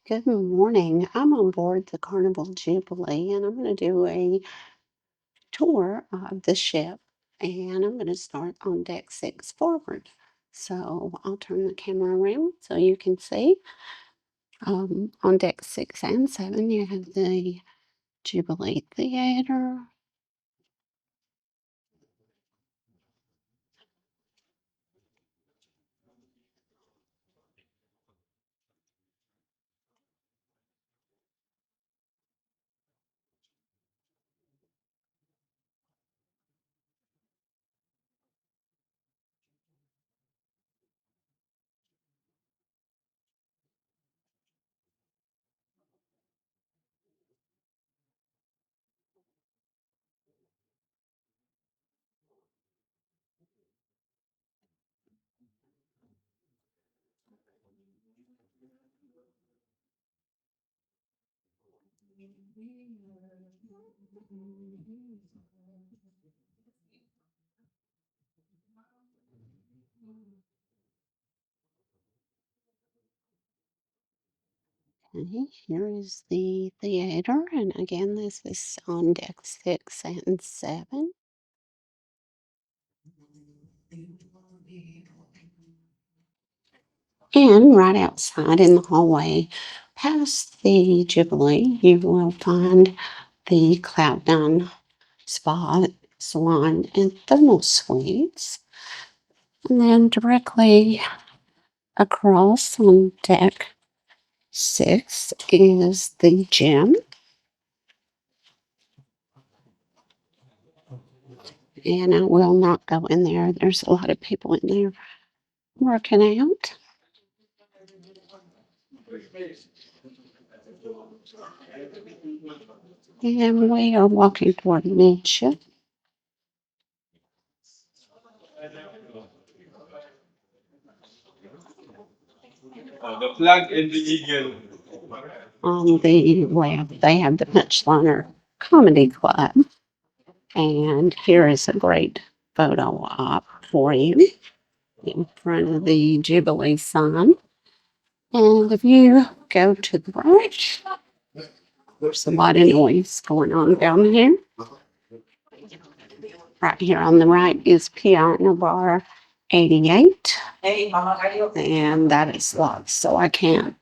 Good morning. I'm on board the Carnival Jubilee and I'm going to do a tour of the ship. And I'm going to start on deck 6 forward. So I'll turn the camera around so you can see. On deck 6 and 7, you have the Jubilee Theater. Okay, here is the theater. And again, this is on deck 6 and 7. And right outside in the hallway, past the Jubilee, you will find the Cloud9 Spa, Salon, and Thermal Suites. And then directly across on deck 6 is the gym. And I will not go in there. There's a lot of people in there working out. And we are walking toward midship. The flag and the eagle. On the left, they have the Punchliner Comedy Club. And here is a great photo op for you in front of the Jubilee sign. And if you go to the right, there's a lot of noise going on down here. Right here on the right is Piano Bar 88. And that is locked, so I can't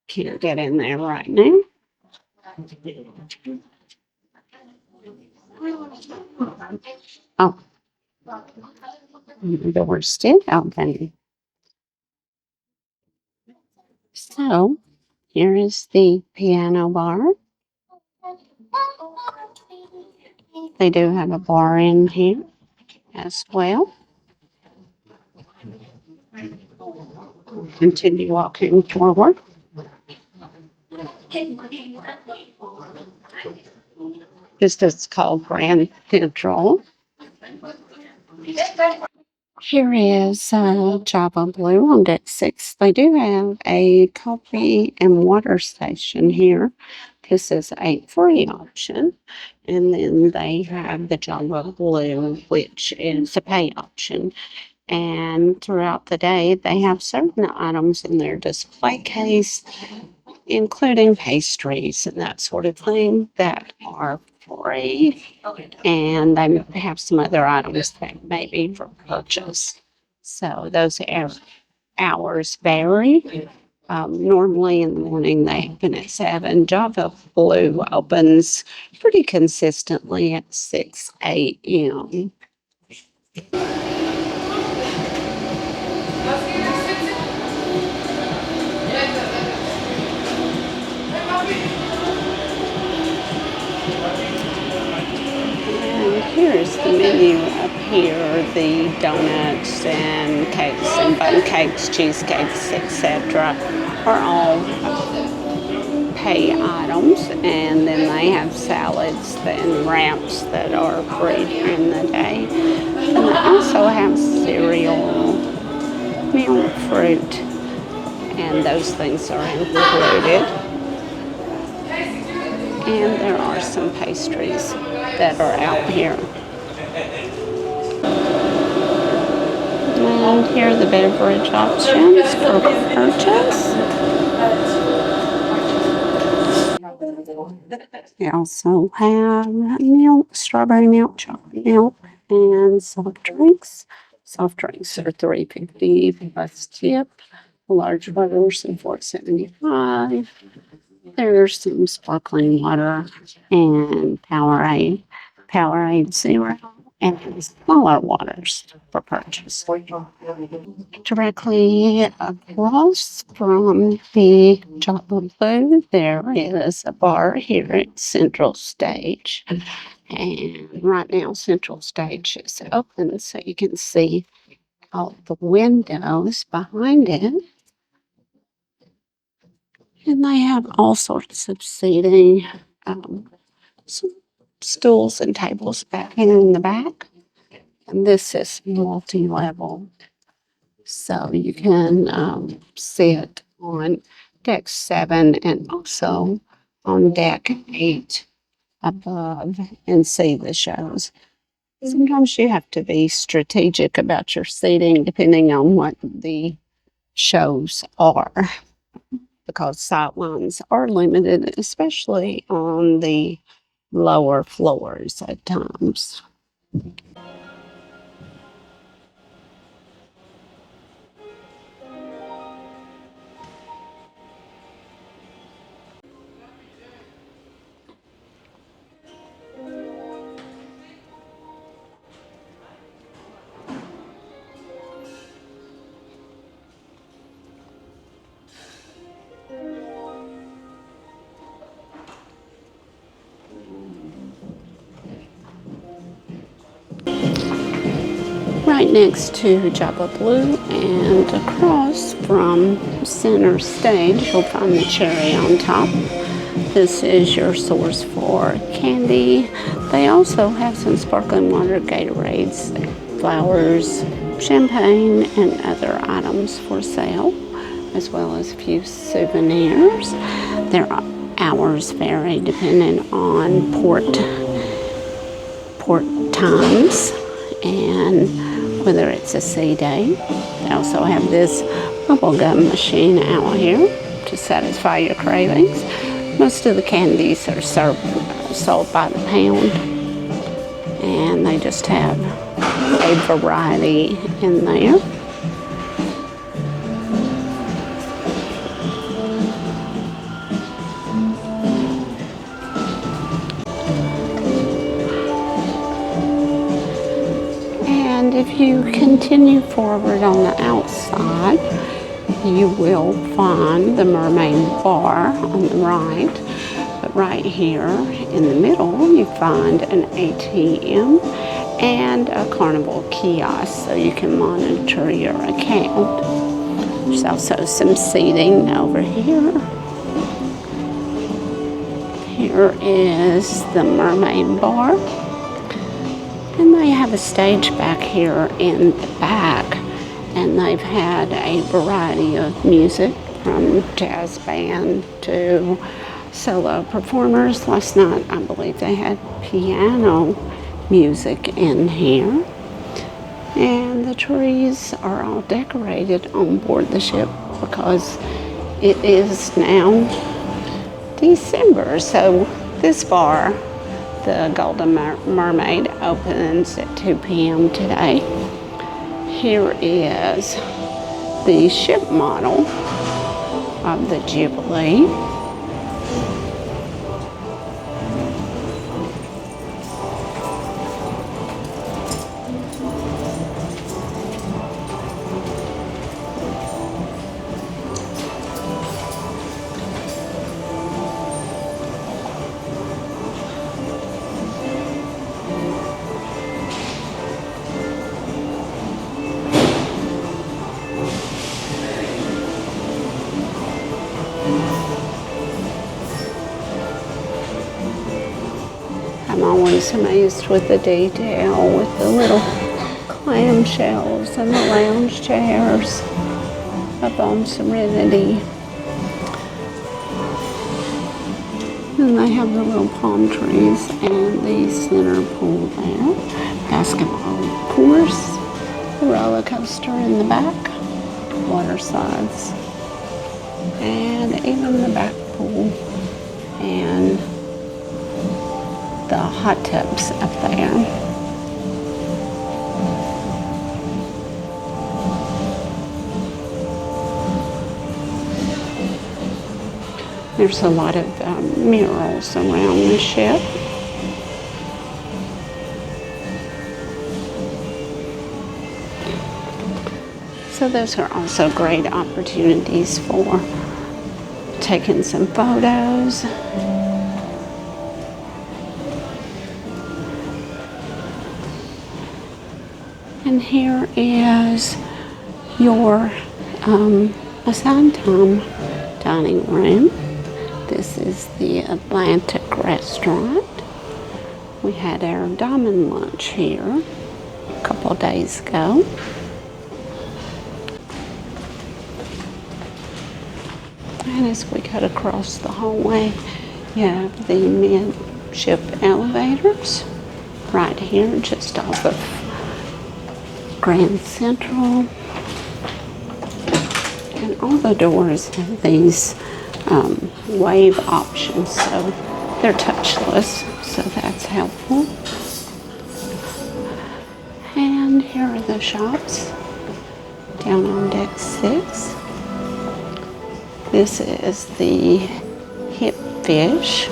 get in there right now. Oh, the door's still open. So here is the piano bar. They do have a bar in here as well. Continue walking forward. This is called Grand Central. Here is Java Blue on deck 6. They do have a coffee and water station here. This is a free option. And then they have the Java Blue, which is a pay option. And throughout the day, they have certain items in their display case, including pastries and that sort of thing, that are free. And they have some other items that may be for purchase. So those hours vary. Normally in the morning they open at 7. Java Blue opens pretty consistently at 6 a.m. And here's the menu up here, the donuts and cakes and bun cakes, cheesecakes, etc. are all pay items. And then they have salads and wraps that are free during the day. And they also have cereal, milk, fruit, and those things are included. And there are some pastries that are out here. And here are the beverage options for purchase. They also have milk, strawberry milk, chocolate milk, and soft drinks. Soft drinks are $3.50 plus tip. Large version $4.75. There's some sparkling water and Powerade Zero, and smaller waters for purchase. Directly across from the chocolate blue, there is a bar here at Central Stage. And right now, Central Stage is open, so you can see all the windows behind it. And they have all sorts of seating, some stools and tables back in the back. And this is multi-level. So you can sit on deck 7 and also on deck 8 above and see the shows. Sometimes you have to be strategic about your seating depending on what the shows are, because sight lines are limited, especially on the lower floors at times. Right next to Java Blue and across from Center Stage, you'll find the cherry on top. This is your source for candy. They also have some sparkling water, Gatorades, flowers, champagne, and other items for sale, as well as a few souvenirs. Their hours vary depending on port times and whether it's a sea day. They also have this bubblegum machine out here to satisfy your cravings. Most of the candies are sold by the pound, and they just have a variety in there. And if you continue forward on the outside, you will find the Mermaid Bar on the right. But right here in the middle, you find an ATM and a Carnival kiosk, so you can monitor your account. There's also some seating over here. Here is the Mermaid Bar. And they have a stage back here in the back, and they've had a variety of music from jazz band to solo performers. Last night, I believe they had piano music in here. And the trees are all decorated on board the ship because it is now December. So this bar, the Golden Mermaid, opens at 2 p.m. today. Here is the ship model of the Jubilee. I'm always amazed with the detail, with the little clamshells and the lounge chairs up on Serenity. And they have the little palm trees and the center pool there. Basketball course, the roller coaster in the back, water slides, and even the back pool and the hot tubs up there. There's a lot of murals around the ship. So those are also great opportunities for taking some photos. And here is your assigned time dining room. This is the Atlantic restaurant. We had our diamond lunch here a couple days ago. And as we cut across the hallway, you have the midship elevators right here, just off of Grand Central. And all the doors have these wave options, so they're touchless, so that's helpful. And here are the shops down on deck 6. This is the Hip Fish.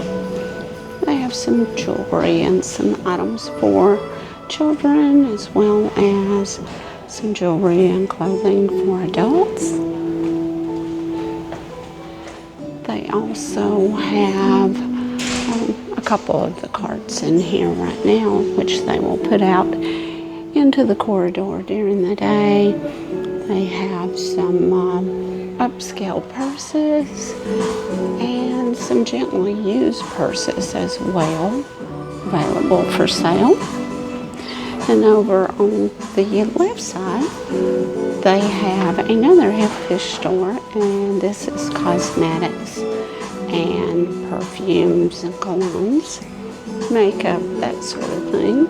They have some jewelry and some items for children, as well as some jewelry and clothing for adults. They also have a couple of the carts in here right now, which they will put out into the corridor during the day. They have some upscale purses and some gently used purses as well, available for sale. And over on the left side, they have another Hip Fish store, and this is cosmetics and perfumes and colognes, makeup, that sort of thing.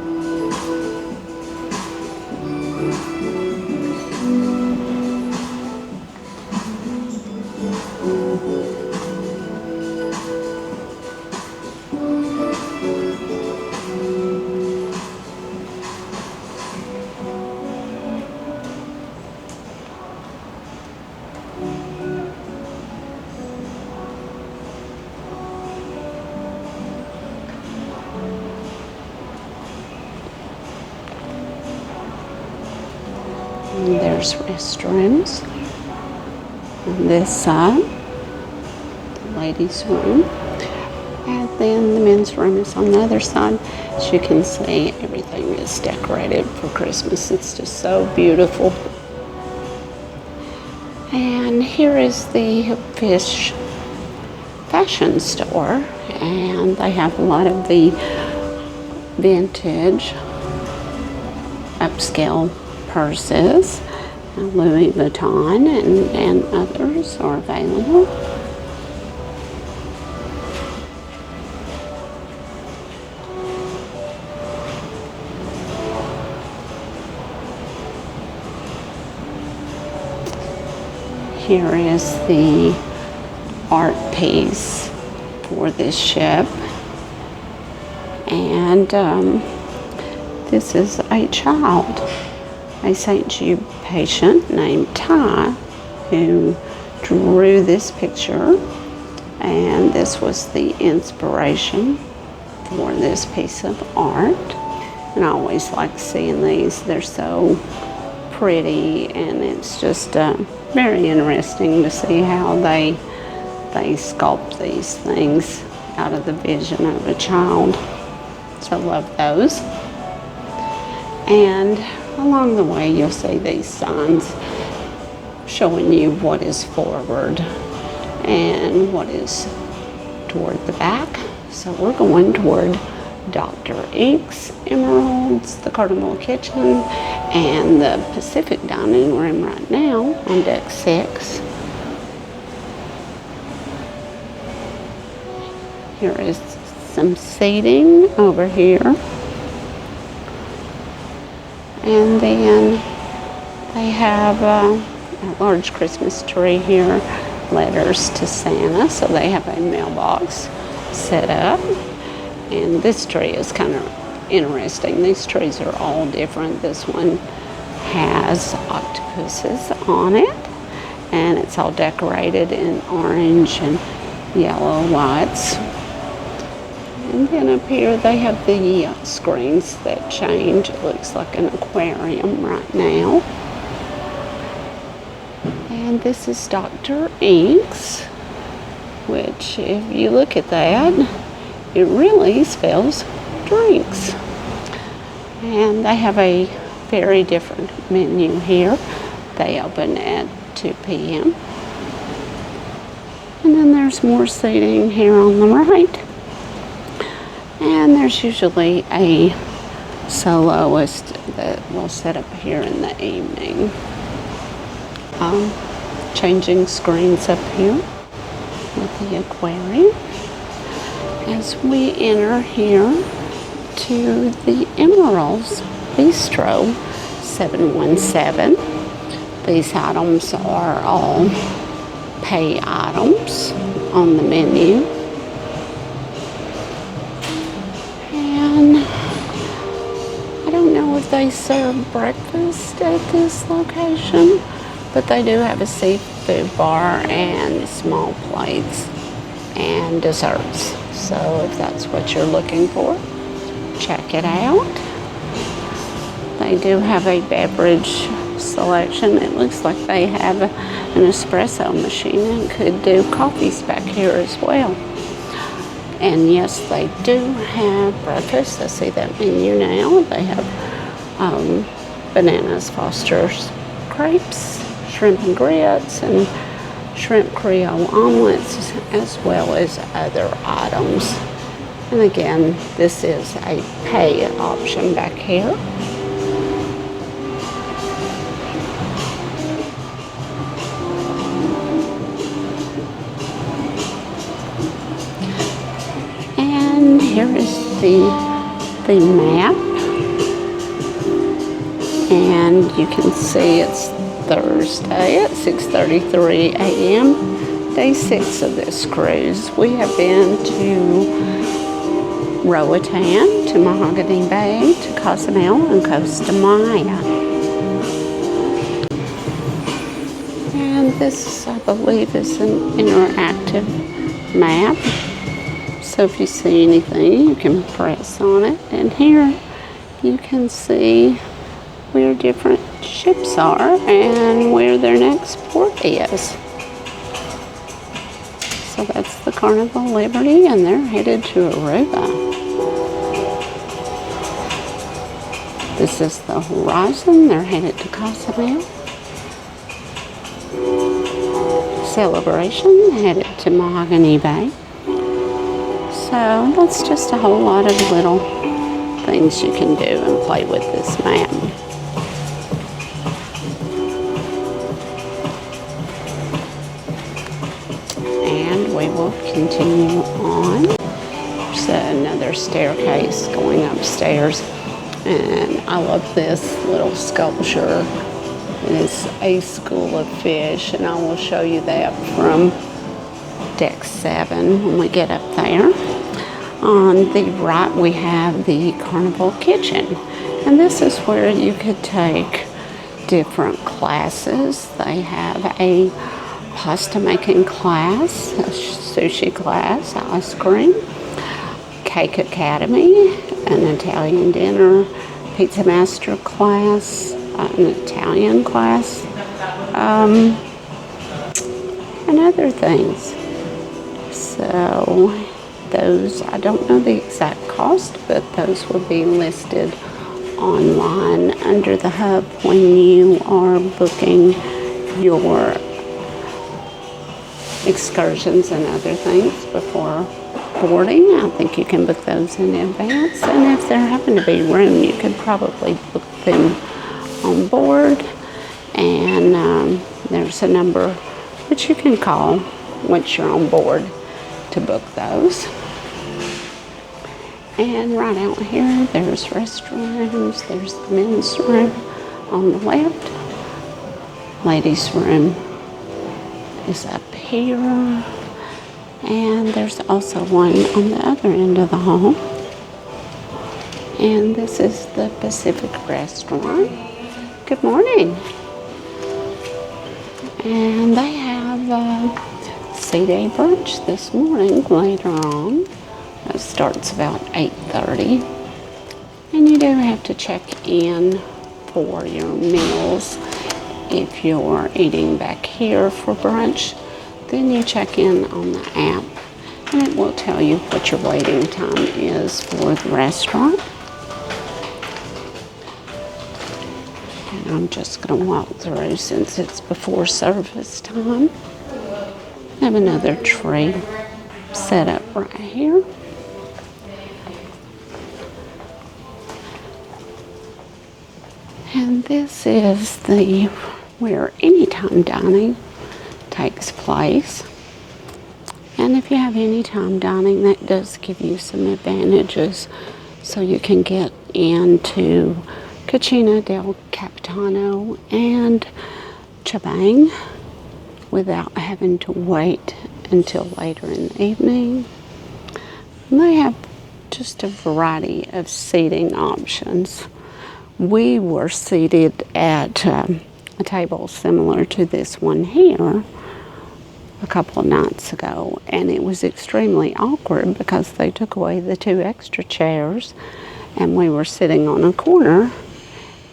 And there's restrooms on this side, the ladies' room, and then the men's room is on the other side. As you can see, everything is decorated for Christmas. It's just so beautiful. And here is the Hip Fish fashion store, and they have a lot of the vintage upscale purses. Louis Vuitton and others are available. Here is the art piece for this ship, and this is a child, a St. Jude patient named Ty, who drew this picture, and this was the inspiration for this piece of art. And I always like seeing these. They're so pretty, and it's just very interesting to see how they sculpt these things out of the vision of a child. So I love those. And along the way, you'll see these signs showing you what is forward and what is toward the back. So we're going toward Dr. Ink's Emeralds, the Carnival Kitchen, and the Pacific Dining Room right now on deck 6. Here is some seating over here. And then they have a large Christmas tree here, letters to Santa, so they have a mailbox set up. And this tree is kind of interesting. These trees are all different. This one has octopuses on it, and it's all decorated in orange and yellow lights. And then up here they have the screens that change. It looks like an aquarium right now. And this is Dr. Inks, which if you look at that, it really spells drinks. And they have a very different menu here. They open at 2 p.m. And then there's more seating here on the right. And there's usually a soloist that will set up here in the evening. Changing screens up here with the aquarium. As we enter here to the Emerald's Bistro 717. These items are all pay items on the menu. And I don't know if they serve breakfast at this location, but they do have a seafood bar and small plates and desserts. So if that's what you're looking for, check it out. They do have a beverage selection. It looks like they have an espresso machine and could do coffees back here as well. And yes, they do have breakfast. I see that menu now. They have bananas, Foster's crepes, shrimp and grits, and shrimp Creole omelets, as well as other items. And again, this is a pay option back here. And here is the map. And you can see it's Thursday at 6:33 a.m. Day 6 of this cruise. We have been to Roatan, to Mahogany Bay, to Cozumel, and Costa Maya. And this, I believe, is an interactive map. So if you see anything, you can press on it. And here you can see where different ships are and where their next port is. So that's the Carnival Liberty, and they're headed to Aruba. This is the Horizon. They're headed to Cozumel. Celebration headed to Mahogany Bay. So that's just a whole lot of little things you can do and play with this map. And we will continue on. There's another staircase going upstairs. And I love this little sculpture. It is a school of fish, and I will show you that from deck 7 when we get up there. On the right we have the Carnival Kitchen, and this is where you could take different classes. They have a pasta making class, a sushi class, ice cream, cake academy, an Italian dinner, pizza master class, an Italian class, and other things. So those, I don't know the exact cost, but those will be listed online under the hub when you are booking your excursions and other things before boarding. I think you can book those in advance, and if there happen to be room, you could probably book them on board. And there's a number that you can call once you're on board to book those. And right out here, there's restrooms. There's the men's room on the left. Ladies' room is up here. And there's also one on the other end of the hall. And this is the Pacific Restaurant. Good morning. And they have C-Day brunch this morning later on. It starts about 8:30. And you do have to check in for your meals. If you're eating back here for brunch, then you check in on the app and it will tell you what your waiting time is for the restaurant. And I'm just going to walk through since it's before service time. I have another tree set up right here. And this is where anytime dining takes place. And if you have anytime dining, that does give you some advantages. So you can get into Cucina del Capitano and Chabang without having to wait until later in the evening. And they have just a variety of seating options. We were seated at a table similar to this one here a couple of nights ago, and it was extremely awkward because they took away the 2 extra chairs and we were sitting on a corner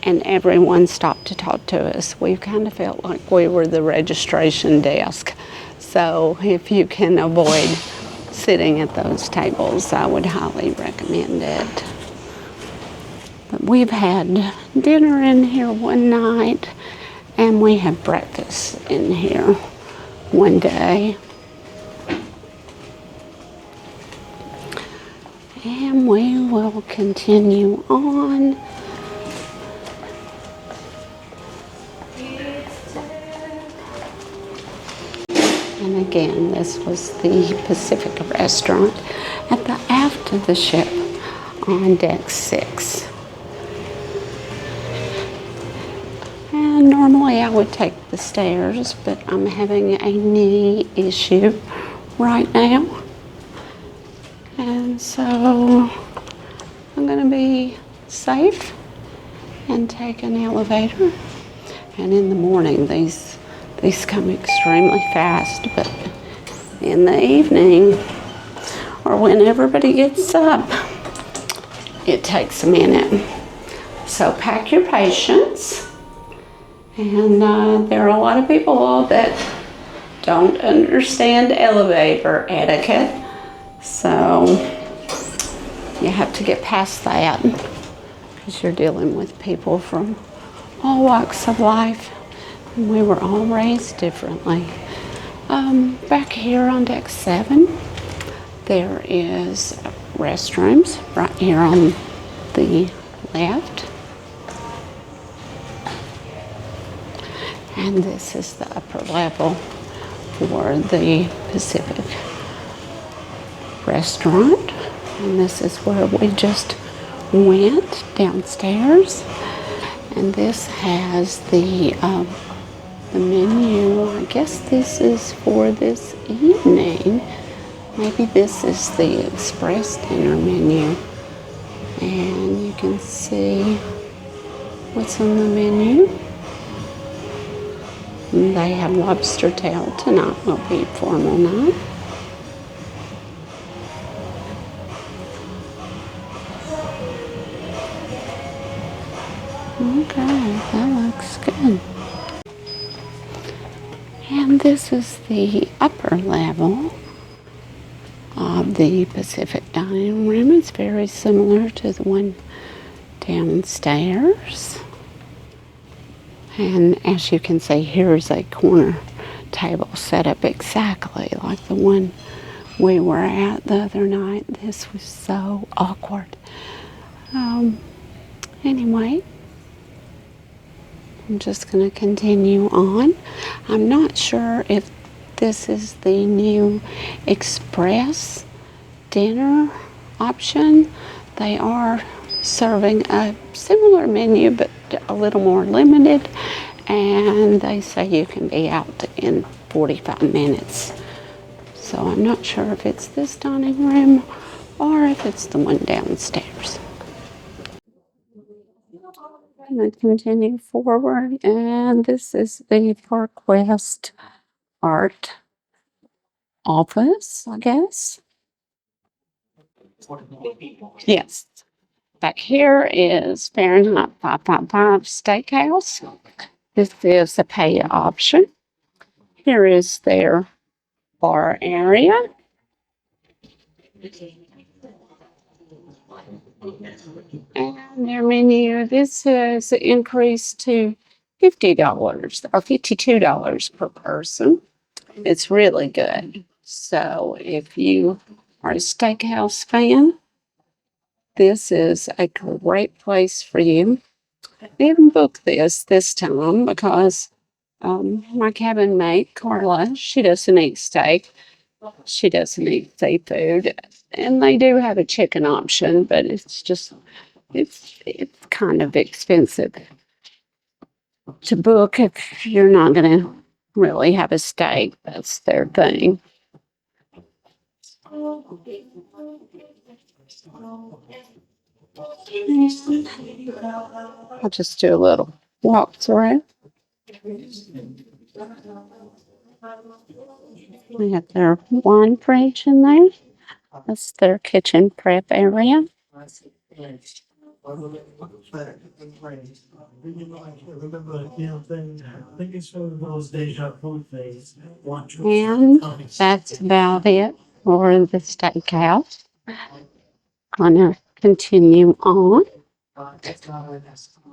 and everyone stopped to talk to us. We kind of felt like we were the registration desk. So if you can avoid sitting at those tables, I would highly recommend it. But we've had dinner in here one night and we had breakfast in here one day. And we will continue on. And again, this was the Pacific Restaurant at the aft of the ship on deck 6. And normally I would take the stairs, but I'm having a knee issue right now. And so I'm going to be safe and take an elevator. And in the morning, these come extremely fast, but in the evening, or when everybody gets up, it takes a minute. So pack your patience. And there are a lot of people that don't understand elevator etiquette. So you have to get past that because you're dealing with people from all walks of life. And we were all raised differently. Back here on deck 7, there is restrooms right here on the left. And this is the upper level for the Pacific Restaurant. And this is where we just went downstairs. And this has the menu. I guess this is for this evening. Maybe this is the express dinner menu. And you can see what's on the menu. They have lobster tail. Tonight will be formal night. Okay, that looks good. And this is the upper level of the Pacific dining room. It's very similar to the one downstairs. And as you can see, here's a corner table set up exactly like the one we were at the other night. This was so awkward. Anyway, I'm just going to continue on. I'm not sure if this is the new express dinner option. They are serving a similar menu but a little more limited, and they say you can be out in 45 minutes. So I'm not sure if it's this dining room or if it's the one downstairs. And I continue forward, and this is the Park West Art office, I guess. Yes. Back here is Fahrenheit 555 Steakhouse. This is a pay option. Here is their bar area. And their menu, this has increased to $50 or $52 per person. It's really good. So if you are a steakhouse fan, this is a great place for you. I didn't book this time because my cabin mate, Carla, she doesn't eat steak. She doesn't eat seafood. And they do have a chicken option, but it's kind of expensive to book if you're not going to really have a steak. That's their thing. And I'll just do a little walk through. They have their wine fridge in there. That's their kitchen prep area. And that's about it for the steakhouse. Gonna continue on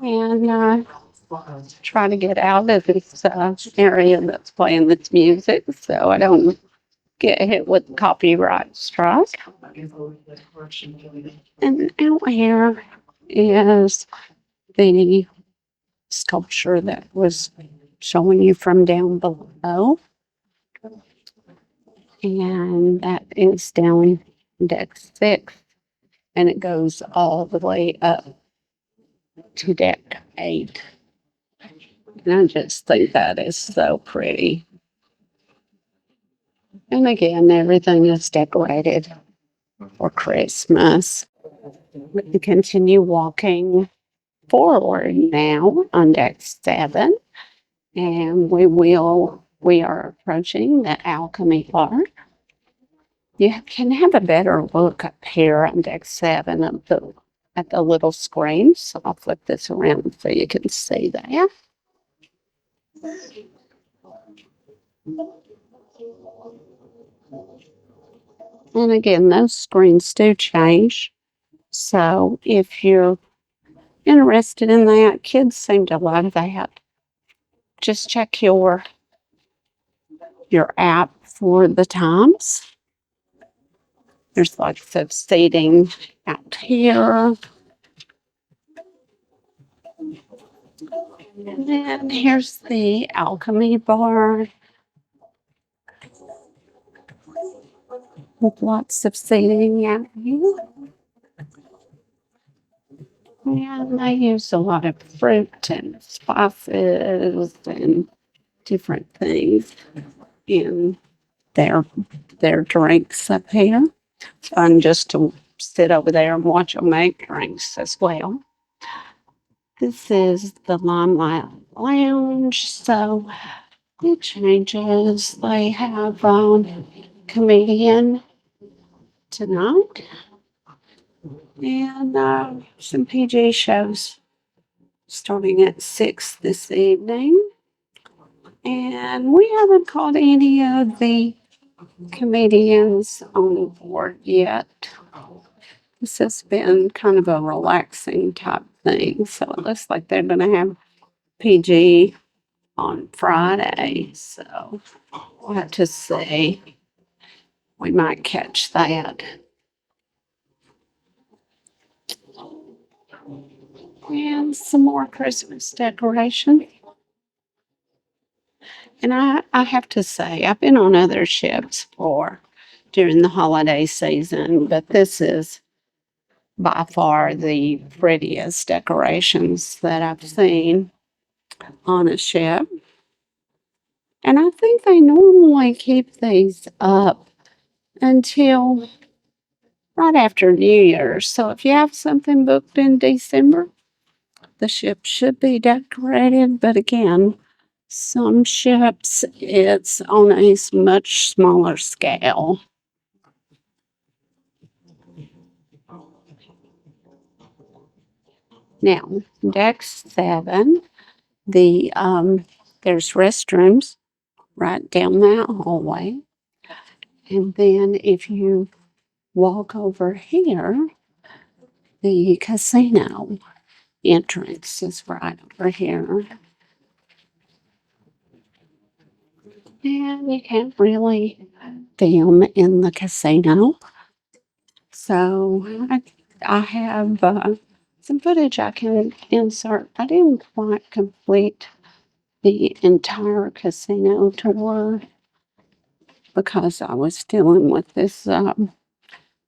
and try to get out of this area that's playing this music so I don't get hit with copyright strike. And out here is the sculpture that was showing you from down below. And that is down deck 6. And it goes all the way up to deck 8. And I just think that is so pretty. And again, everything is decorated for Christmas. We continue walking forward now on deck 7. And we are approaching the Alchemy Bar. You can have a better look up here on deck 7 at the little screen. So I'll flip this around so you can see that. And again, those screens do change. So if you're interested in that, kids seem to love that. Just check your app for the times. There's lots of seating out here. And then here's the Alchemy Bar with lots of seating out here. And they use a lot of fruit and spices and different things in their drinks up here. Fun just to sit over there and watch them make drinks as well. This is the Limelight Lounge, so it changes. They have comedian tonight and some PG shows starting at 6 this evening. And we haven't caught any of the comedians on board yet. This has been kind of a relaxing type thing. So it looks like they're going to have PG on Friday. So we'll have to see. We might catch that. And some more Christmas decoration. And I have to say, I've been on other ships during the holiday season, but this is by far the prettiest decorations that I've seen on a ship. And I think they normally keep these up until right after New Year's. So if you have something booked in December, the ship should be decorated. But again, some ships, it's on a much smaller scale. Now, deck 7, there's restrooms right down that hallway. And then if you walk over here, the casino entrance is right over here. And you can't really film in the casino. So I have some footage I can insert. I didn't quite complete the entire casino tour because I was dealing with this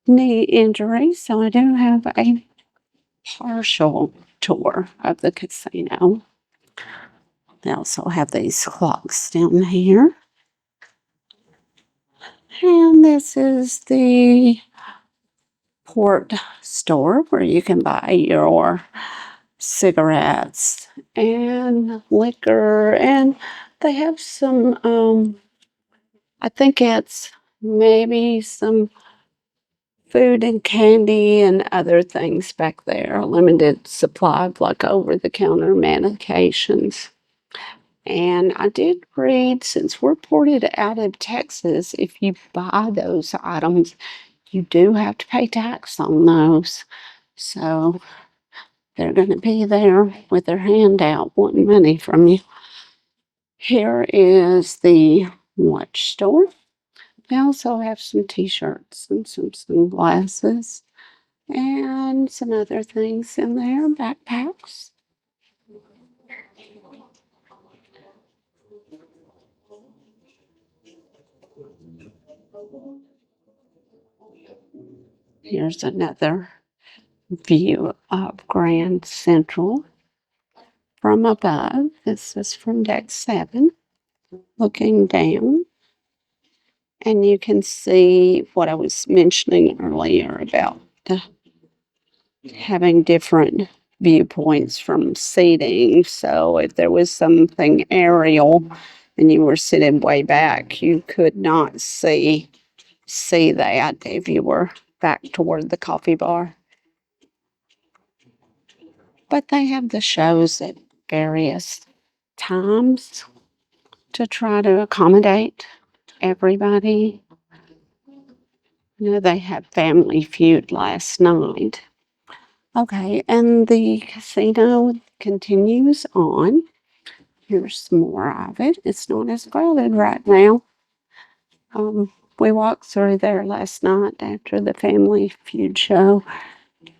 knee injury. So I do have a partial tour of the casino. They also have these clocks down here. And this is the port store where you can buy your cigarettes and liquor. And they have some, I think it's maybe some food and candy and other things back there. A limited supply of like over-the-counter medications. And I did read, since we're ported out of Texas, if you buy those items, you do have to pay tax on those. So they're going to be there with their hand out wanting money from you. Here is the watch store. They also have some t-shirts and some sunglasses and some other things in there, backpacks. Here's another view of Grand Central from above. This is from deck 7, looking down. And you can see what I was mentioning earlier about having different viewpoints from seating. So if there was something aerial and you were sitting way back, you could not see that if you were back toward the coffee bar. But they have the shows at various times to try to accommodate everybody. You know, they had Family Feud last night. Okay, and the casino continues on. Here's more of it. It's not as crowded right now. We walked through there last night after the Family Feud show,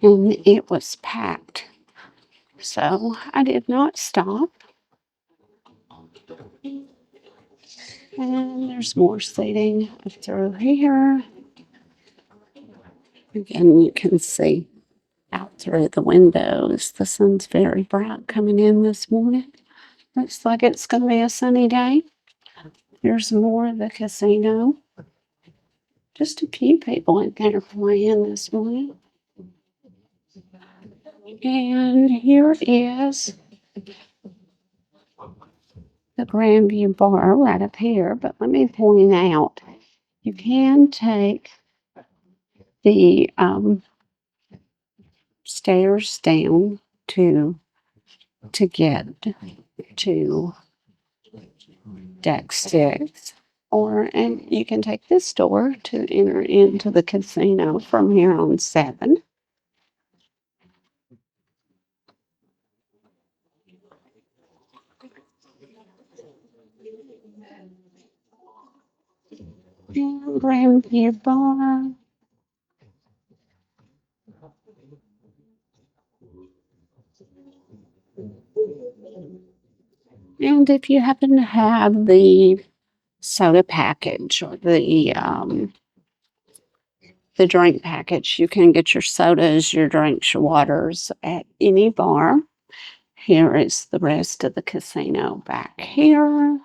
and it was packed. So I did not stop. And there's more seating through here. Again, you can see out through the windows. The sun's very bright coming in this morning. Looks like it's going to be a sunny day. Here's more of the casino. Just a few people in there playing this morning. And here is the Grandview Bar right up here. But let me point out, you can take the stairs down to get to deck 6. And you can take this door to enter into the casino from here on 7. And Grandview Bar. And if you happen to have the soda package or the drink package, you can get your sodas, your drinks, your waters at any bar. Here is the rest of the casino back here.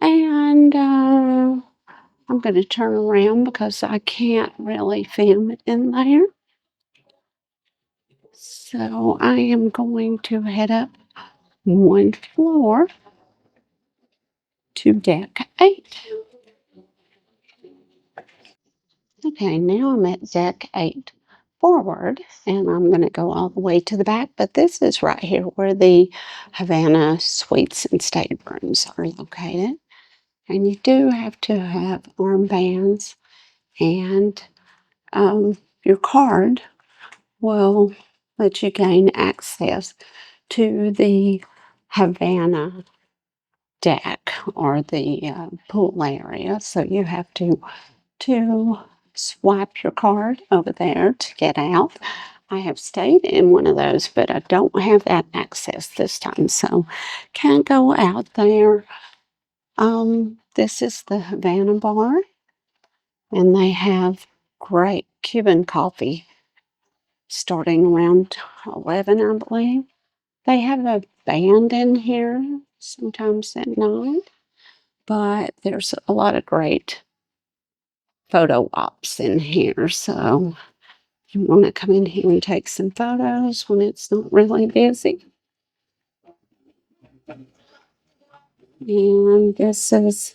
And I'm I'm going to turn around because I can't really film it in there. So I am going to head up one floor to deck 8. Okay, now I'm at deck 8 forward, and I'm going to go all the way to the back, but this is right here where the Havana suites and staterooms are located. And you do have to have armbands, and your card will let you gain access to the Havana deck or the pool area. So you have to swipe your card over there to get out. I have stayed in one of those, but I don't have that access this time, so can't go out there. This is the Havana bar, and they have great Cuban coffee starting around 11, I believe. They have a band in here sometimes at night, but there's a lot of great photo ops in here, so you want to come in here and take some photos when it's not really busy. And this is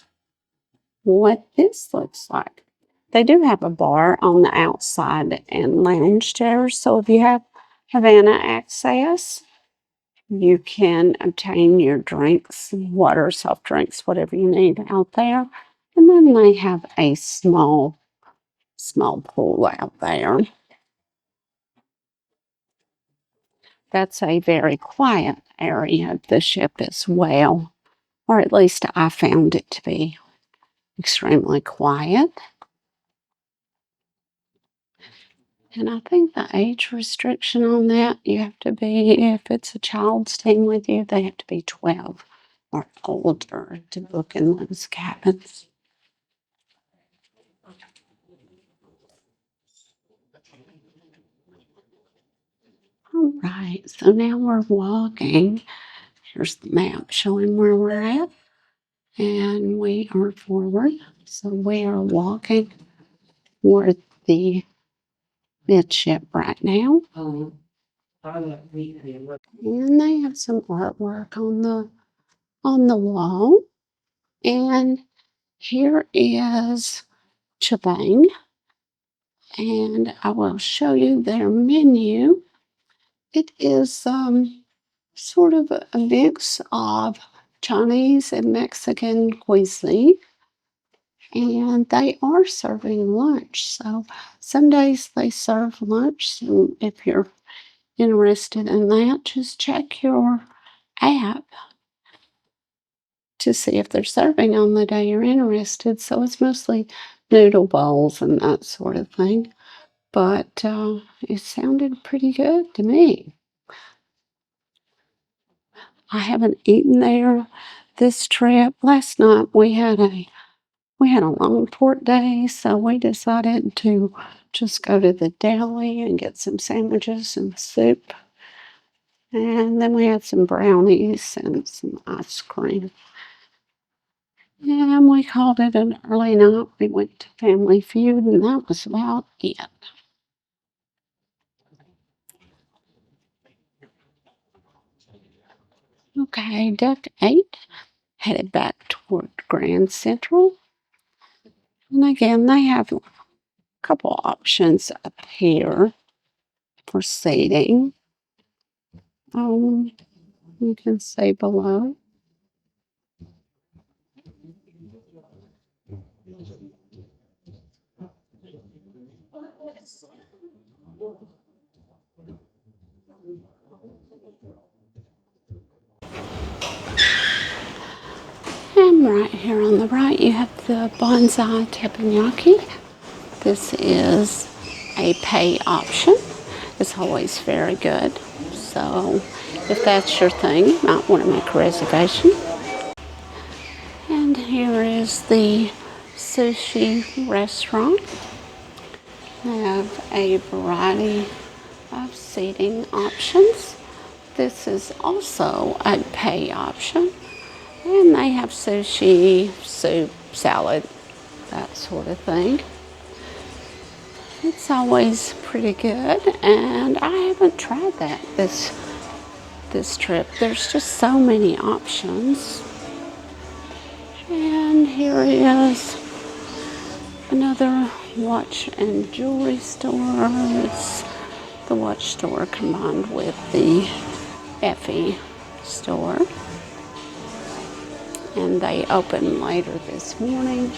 what this looks like. They do have a bar on the outside and lounge chairs, so if you have Havana access, you can obtain your drinks, water, soft drinks, whatever you need out there. And then they have a small pool out there. That's a very quiet area of the ship as well, or at least I found it to be extremely quiet. And I think the age restriction on that, you have to be, if it's a child staying with you, they have to be 12 or older to book in those cabins. All right, so now we're walking. Here's the map showing where we're at. And we are forward. So we are walking toward the midship right now. And they have some artwork on the wall. And here is Chibang. And I will show you their menu. It is sort of a mix of Chinese and Mexican cuisine. And they are serving lunch. So some days they serve lunch. So if you're interested in that, just check your app to see if they're serving on the day you're interested. So it's mostly noodle bowls and that sort of thing. But it sounded pretty good to me. I haven't eaten there this trip. Last night we had a long port day, so we decided to just go to the deli and get some sandwiches and soup. And then we had some brownies and some ice cream. And we called it an early night. We went to Family Feud, and that was about it. Okay, deck 8, headed back toward Grand Central. And again, they have a couple options up here for seating. You can see below. And right here on the right, you have the bonsai teppanyaki. This is a pay option. It's always very good. So if that's your thing, you might want to make a reservation. And here is the sushi restaurant. They have a variety of seating options. This is also a pay option. And they have sushi, soup, salad, that sort of thing. It's always pretty good, and I haven't tried that this trip. There's just so many options. And here is another watch and jewelry store. It's the watch store combined with the Effie store. And they open later this morning.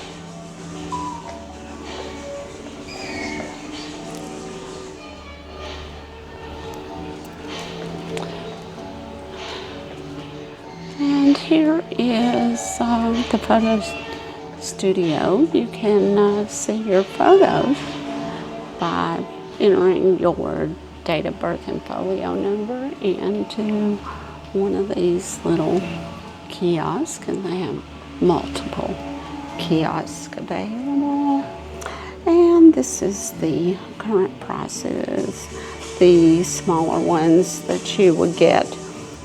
And here is the photo studio. You can see your photos by entering your date of birth and folio number into one of these little kiosks, and they have multiple kiosks available. And this is the current prices. The smaller ones that you would get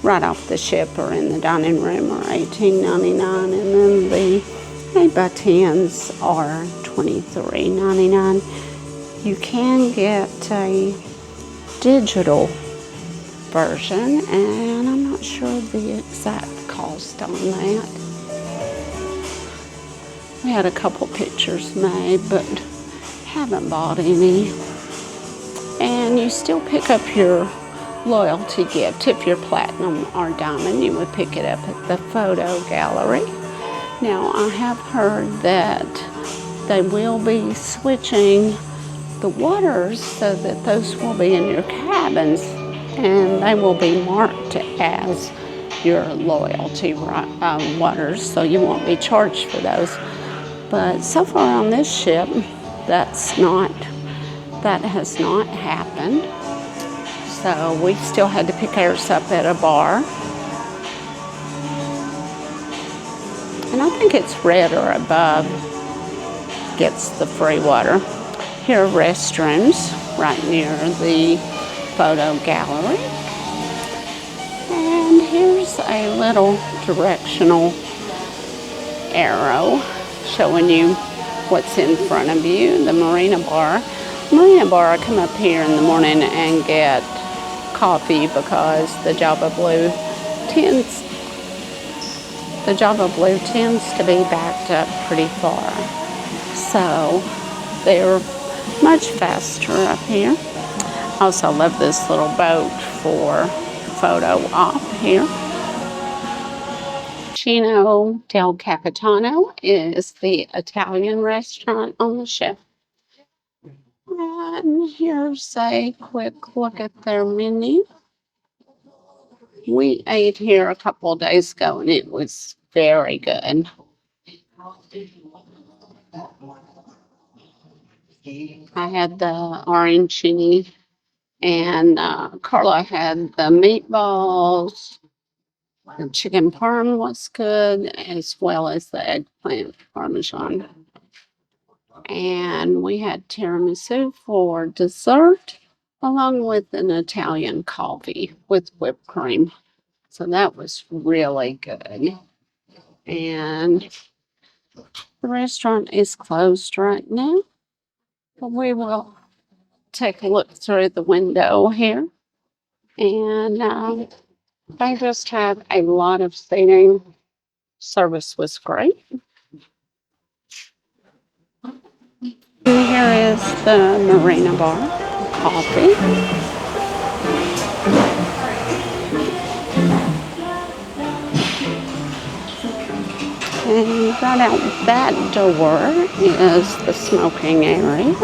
right off the ship or in the dining room are $18.99, and then the 8x10s are $23.99. You can get a digital version, and I'm not sure the exact cost on that. We had a couple pictures made, but haven't bought any. And you still pick up your loyalty gift. If you're platinum or diamond, you would pick it up at the photo gallery. Now, I have heard that they will be switching the waters so that those will be in your cabins, and they will be marked as your loyalty waters, so you won't be charged for those. But so far on this ship, that has not happened. So we still had to pick ours up at a bar. And I think it's red or above gets the free water. Here are restrooms right near the photo gallery. And here's a little directional arrow showing you what's in front of you, the Marina Bar. Marina Bar, I come up here in the morning and get coffee because the Java Blue tends to be backed up pretty far. So they're much faster up here. I also love this little boat for photo op here. Chino del Capitano is the Italian restaurant on the ship. And here's a quick look at their menu. We ate here a couple of days ago, and it was very good. I had the arancini, and Carla had the meatballs. The chicken parm was good, as well as the eggplant parmesan. And we had tiramisu for dessert, along with an Italian coffee with whipped cream. So that was really good. And the restaurant is closed right now, but we will take a look through the window here. And they just had a lot of seating. Service was great. And here is the Marina Bar coffee. And right out that door is the smoking area.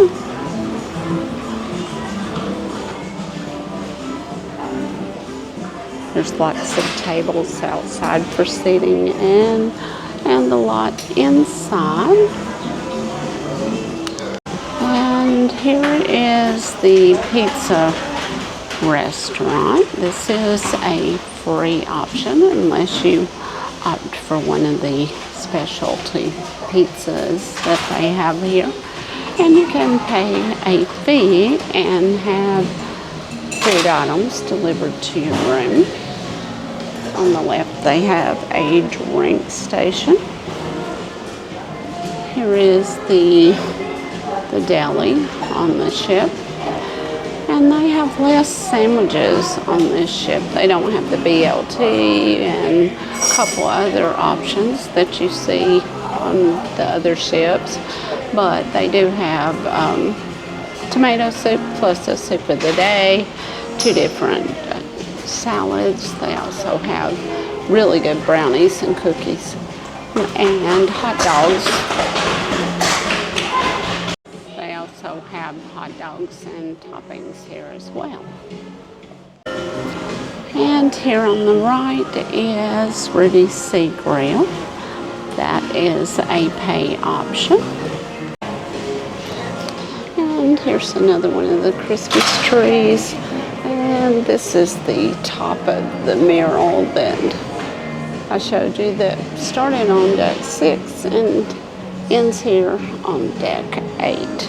There's lots of tables outside for seating and the lot inside. And here is the pizza restaurant. This is a free option unless you opt for one of the specialty pizzas that they have here. And you can pay a fee and have food items delivered to your room. On the left, they have a drink station. Here is the deli on the ship. And they have less sandwiches on this ship. They don't have the BLT and a couple other options that you see on the other ships. But they do have tomato soup plus a soup of the day, 2 different salads. They also have really good brownies and cookies and hot dogs. They also have hot dogs and toppings here as well. And here on the right is Rudy's Sea Grill. That is a pay option. And here's another one of the Christmas trees. And this is the top of the mural that I showed you that started on deck 6 and ends here on deck 8.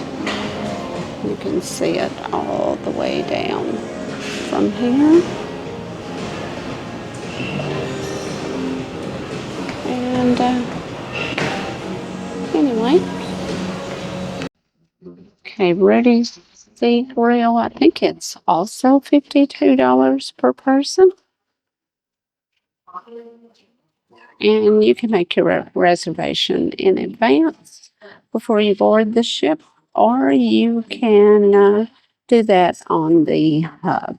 You can see it all the way down from here. And anyway, okay, Rudy's Sea Grill, I think it's also $52 per person. And you can make your reservation in advance before you board the ship, or you can do that on the hub.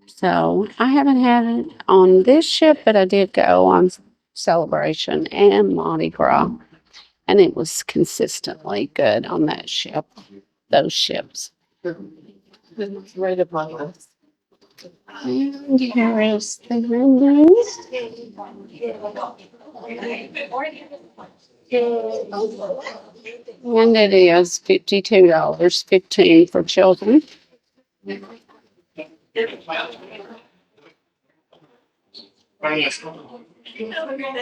So I haven't had it on this ship, but I did go on Celebration and Mardi Gras, and it was consistently good on that ship, those ships. It's right upon us. And here is the menu. And it is $52, $15 for children.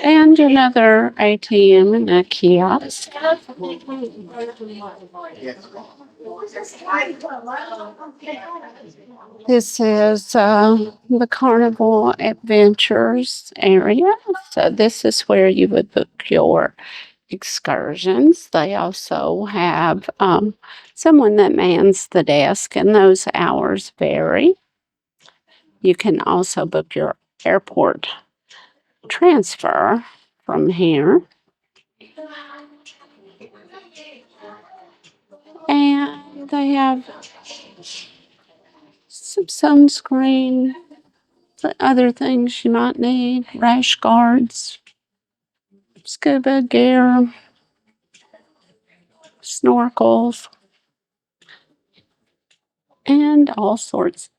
And another ATM and a kiosk. This is the Carnival Adventures area. So this is where you would book your excursions. They also have someone that mans the desk, and those hours vary. You can also book your airport transfer from here. And they have some sunscreen, other things you might need, rash guards, scuba gear, snorkels, and all sorts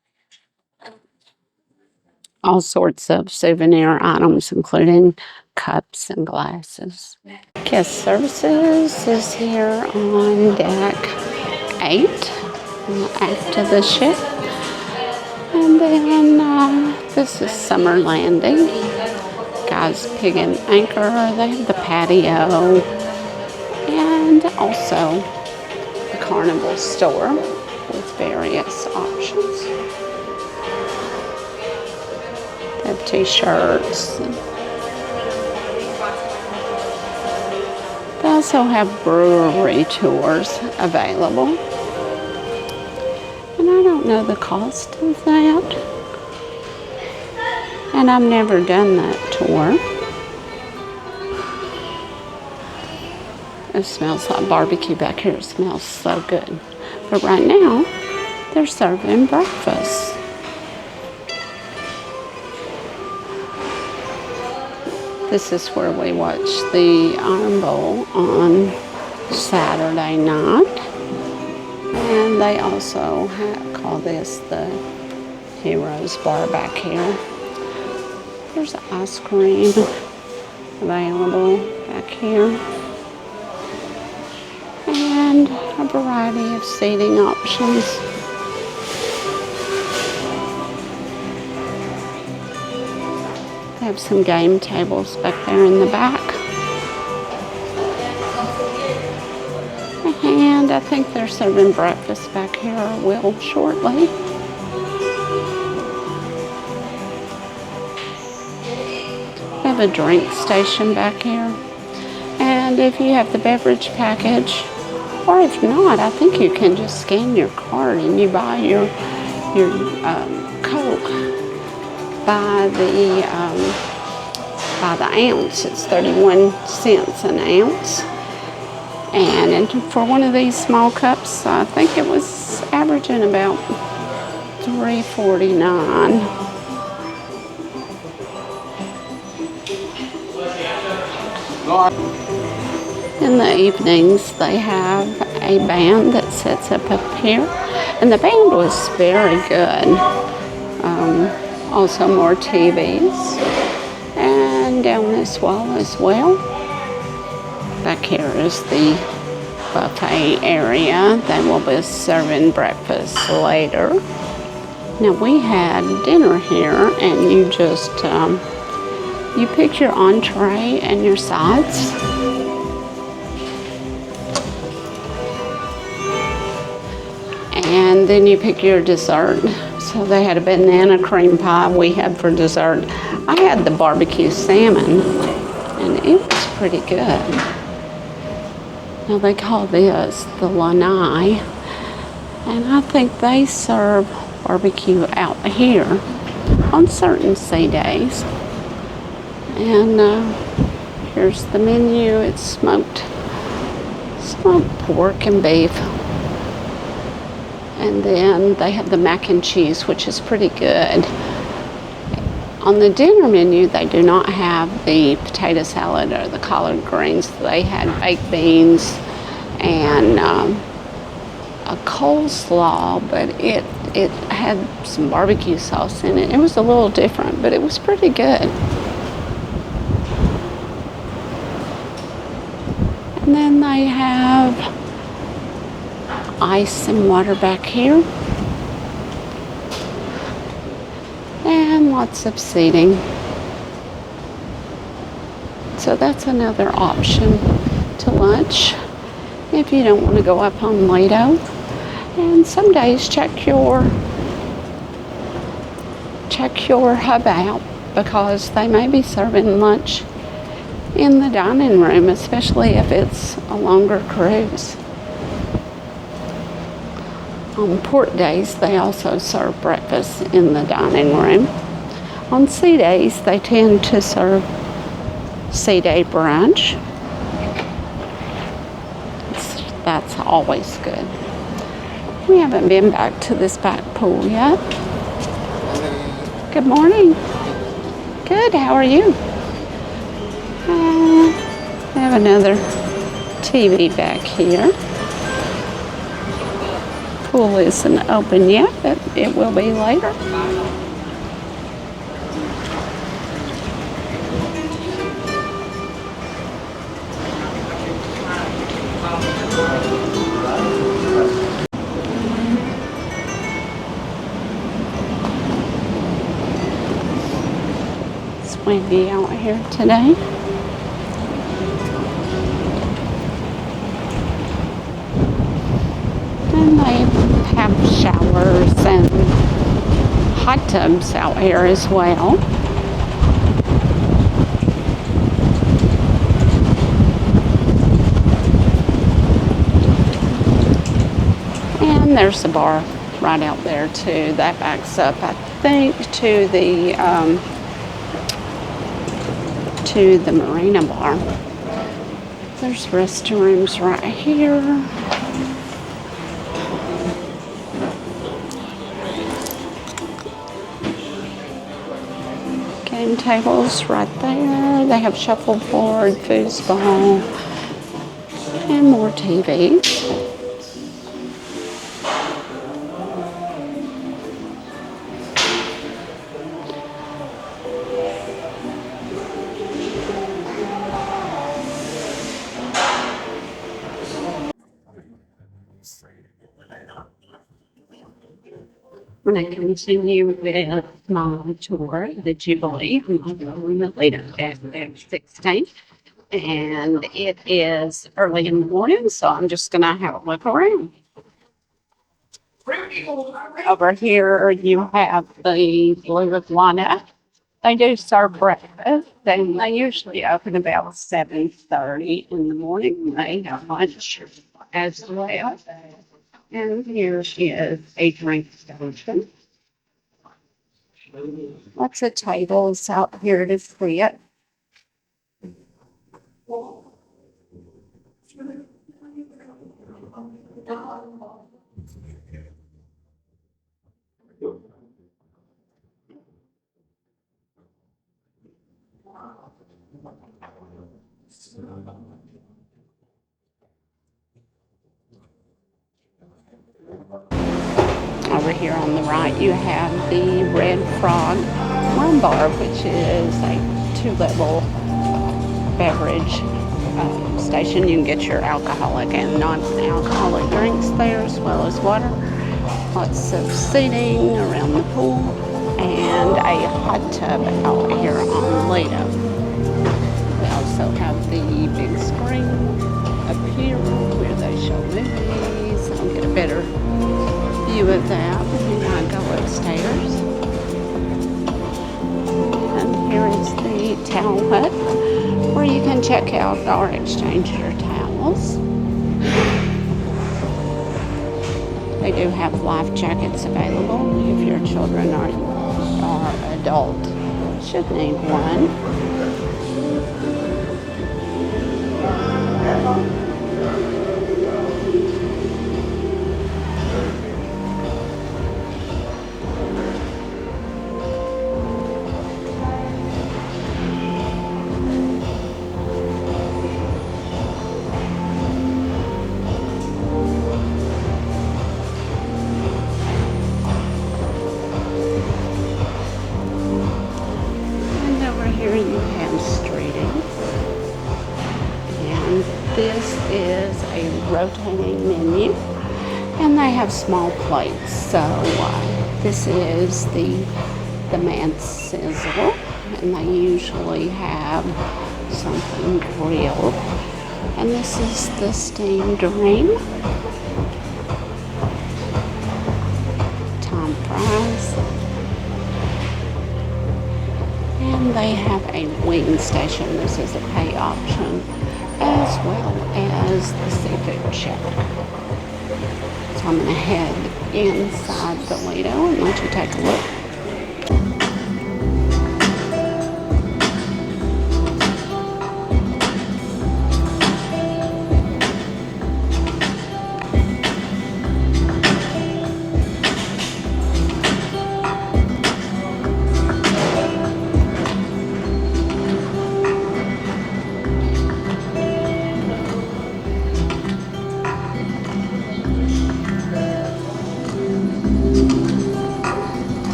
of souvenir items, including cups and glasses. Guest services is here on deck 8 after the ship. And then this is Summer Landing. Guys, Pig and Anchor, they have the patio and also the Carnival store with various options. They have t-shirts. They also have brewery tours available. And I don't know the cost of that. And I've never done that tour. It smells like barbecue back here. It smells so good. But right now, they're serving breakfast. This is where we watched the Iron Bowl on Saturday night. And they also call this the Heroes Bar back here. There's ice cream available back here. And a variety of seating options. They have some game tables back there in the back. And I think they're serving breakfast back here, or will shortly. They have a drink station back here. And And if you have the beverage package, or if not, I think you can just scan your card and you buy your Coke by the ounce. It's 31 cents an ounce. And for one of these small cups, I think it was averaging about $3.49. In the evenings, they have a band that sets up here, and the band was very good. Also more TVs, and down this wall as well. Back here is the buffet area. They will be serving breakfast later. Now we had dinner here, and you just you pick your entree and your sides. And then you pick your dessert. So they had a banana cream pie we had for dessert. I had the barbecue salmon, and it was pretty good. Now they call this the lanai, and I think they serve barbecue out here on certain sea days. And here's the menu. It's smoked pork and beef. And then they have the mac and cheese, which is pretty good. On the dinner menu, they do not have the potato salad or the collard greens. They had baked beans and a coleslaw, but it had some barbecue sauce in it. It was a little different, but it was pretty good. And then they have ice and water back here, and lots of seating. So that's another option to lunch if you don't want to go up on Lido. And some days check your hub out, because they may be serving lunch in the dining room, especially if it's a longer cruise. On port days, they also serve breakfast in the dining room. On sea days, they tend to serve sea day brunch. That's always good. We haven't been back to this back pool yet. Good morning. Good, how are you? We have another TV back here. Pool isn't open yet, but it will be later. It's windy out here today. And they have showers and hot tubs out here as well. And there's a bar right out there too that backs up, I think, to the marina bar. There's restrooms right here. Game tables right there. They have shuffleboard, foosball, and more TVs. When I continue with my tour, the Jubilee, I'm going the later at 16. And it is early in the morning, so I'm just going to have a look around. Over here, you have the Blue Iguana. They do serve breakfast, and they usually open about 7:30 in the morning. They have lunch as well. And here is a drink station. Lots of tables out here to sit. Over here on the right, you have the Red Frog Rum Bar, which is a two-level beverage station. You can get your alcoholic and non-alcoholic drinks there, as well as water. Lots of seating around the pool, and a hot tub out here on Lido. We also have the big screen up here where they show movies. I'll get a better view of that when I go upstairs. And here is the towel hut where you can check out or exchange your towels. They do have life jackets available if your children are adult. Should need one. Here you have streeting, and this is a rotating menu, and they have small plates. So this is the man sizzle, and they usually have something grilled, and this is the steamed ring, tom fries. And they have a wing station. This is a pay option, as well as the seafood shack. So I'm going to head inside the Lido and let you take a look.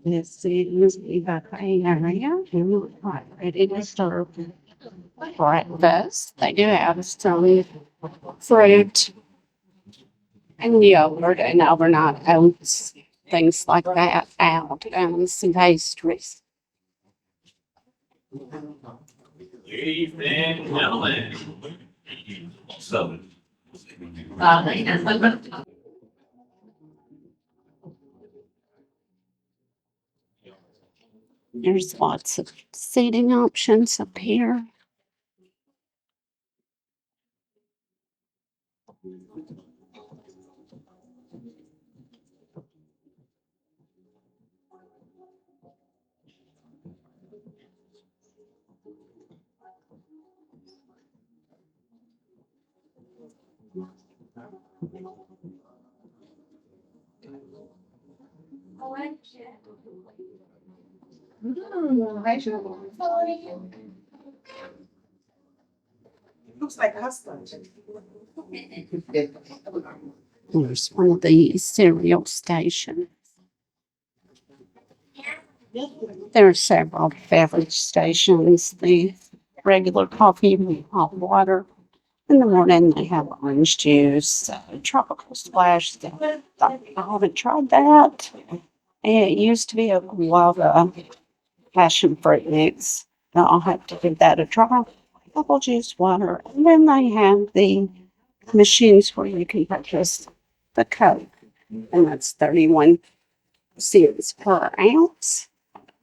This is the buffet area. You're ready to serve breakfast. They do have some fruit and yogurt and overnight oats, things like that out, and some pastries. Ladies and gentlemen. So. There's lots of seating options up here. Looks like husband. There's one of the cereal stations. There are several beverage stations. The regular coffee with hot water. In the morning, they have orange juice, tropical splash. I haven't tried that. And it used to be a guava passion fruit mix. Now I'll have to give that a try. Apple juice, water, and then they have the machines where you can purchase the Coke, and that's 31 cents per ounce.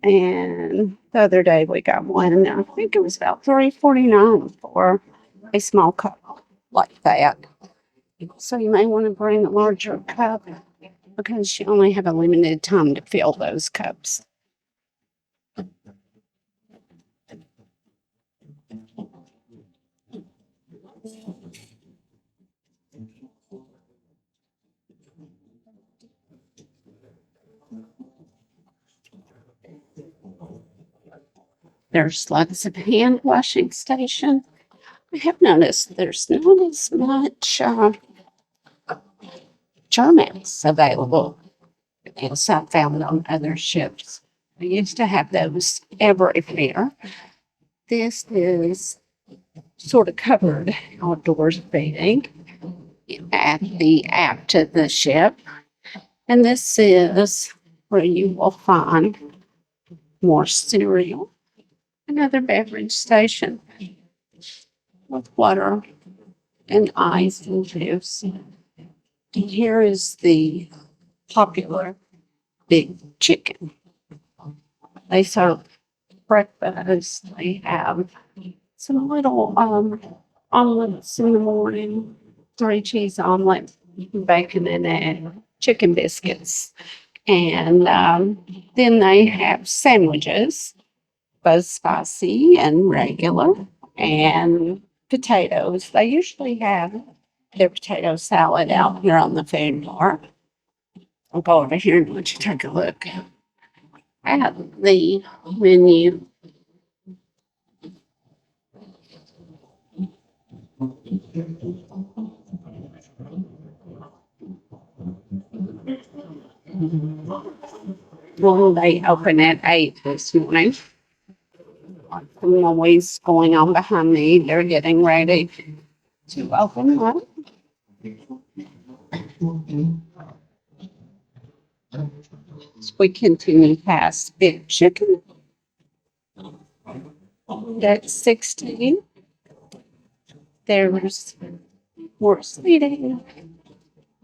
And the other day we got one, and I think it was about $3.49 for a small cup like that. So you may want to bring a larger cup because you only have a limited time to fill those cups. There's lots of hand washing stations. I have noticed there's not as much Germans available as I found on other ships. I used to have those everywhere. This is sort of covered outdoors feeding at the aft of the ship. And this is where you will find more cereal, another beverage station with water and ice and juice. And here is the popular big chicken. They serve breakfast. They have some little omelets in the morning, 3 cheese omelet, bacon and egg, chicken biscuits. And then they have sandwiches, both spicy and regular, and potatoes. They usually have their potato salad out here on the food bar. I'll go over here and let you take a look at the menu. Well, they open at 8 this morning. Some noise going on behind me. They're getting ready to open up. As we continue past Big Chicken, that's 16. There's more seating.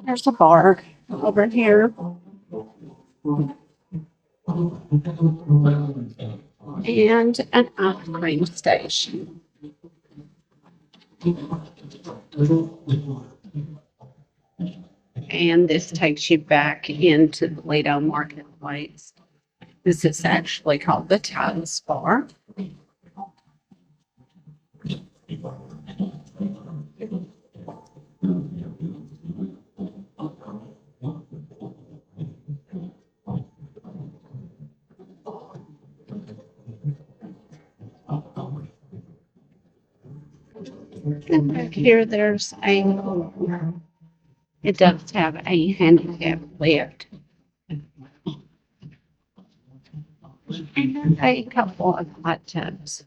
There's a bar over here. And an ice cream station. And this takes you back into the Lido Marketplace. This is actually called the Times Bar. And back here, there's it does have a handicap lift. And a couple of hot tubs.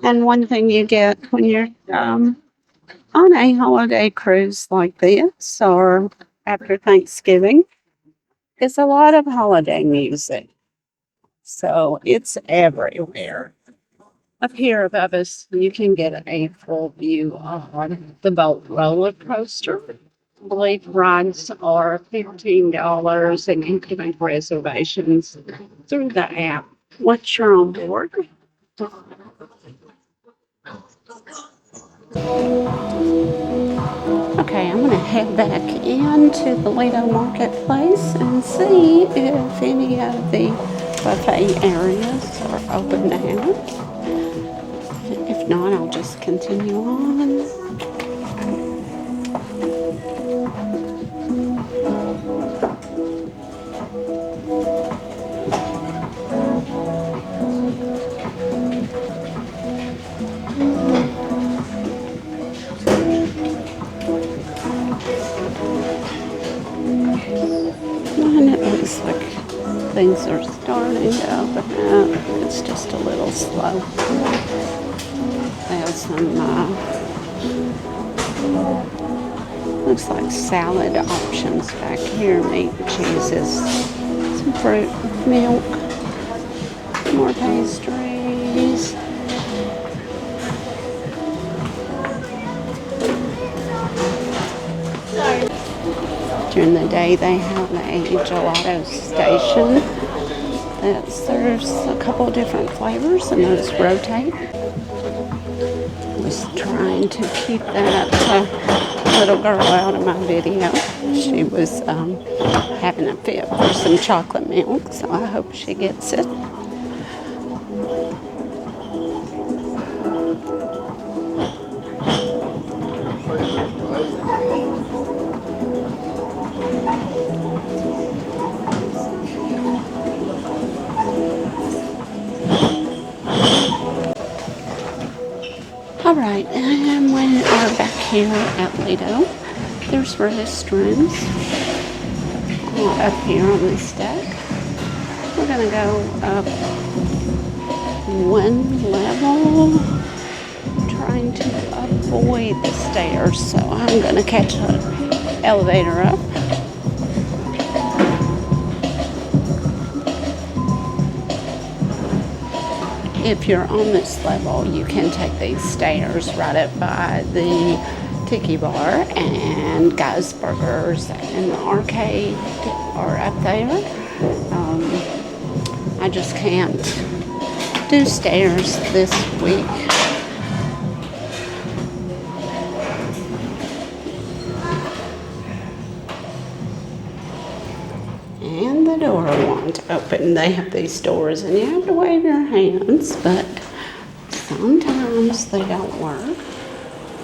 And one thing you get when you're on a holiday cruise like this or after Thanksgiving is a lot of holiday music. So it's everywhere. Up here above us, you can get a full view on the boat roller coaster. I believe rides are $15 and you can make reservations through the app once you're on board. Okay, I'm going to head back into the Lido Marketplace and see if any of the buffet areas are open now. If not, I'll just continue on. And it looks like things are starting to open up. It's just a little slow. They have some, looks like salad options back here. Meat, cheeses, some fruit, milk, more pastries. During the day, they have a gelato station that serves a couple different flavors, and those rotate. I was trying to keep that little girl out of my video. She was having a fit for some chocolate milk, so I hope she gets it. All right, and we are back here at Lido. There's restrooms up here on this deck. We're gonna go up one level, trying to avoid the stairs. So I'm gonna catch an elevator up. If you're on this level, you can take these stairs right up by the tiki bar, and Guy's Burgers and the arcade are up there. I just can't do stairs this week. And the door won't open. They have these doors and you have to wave your hands, but sometimes they don't work.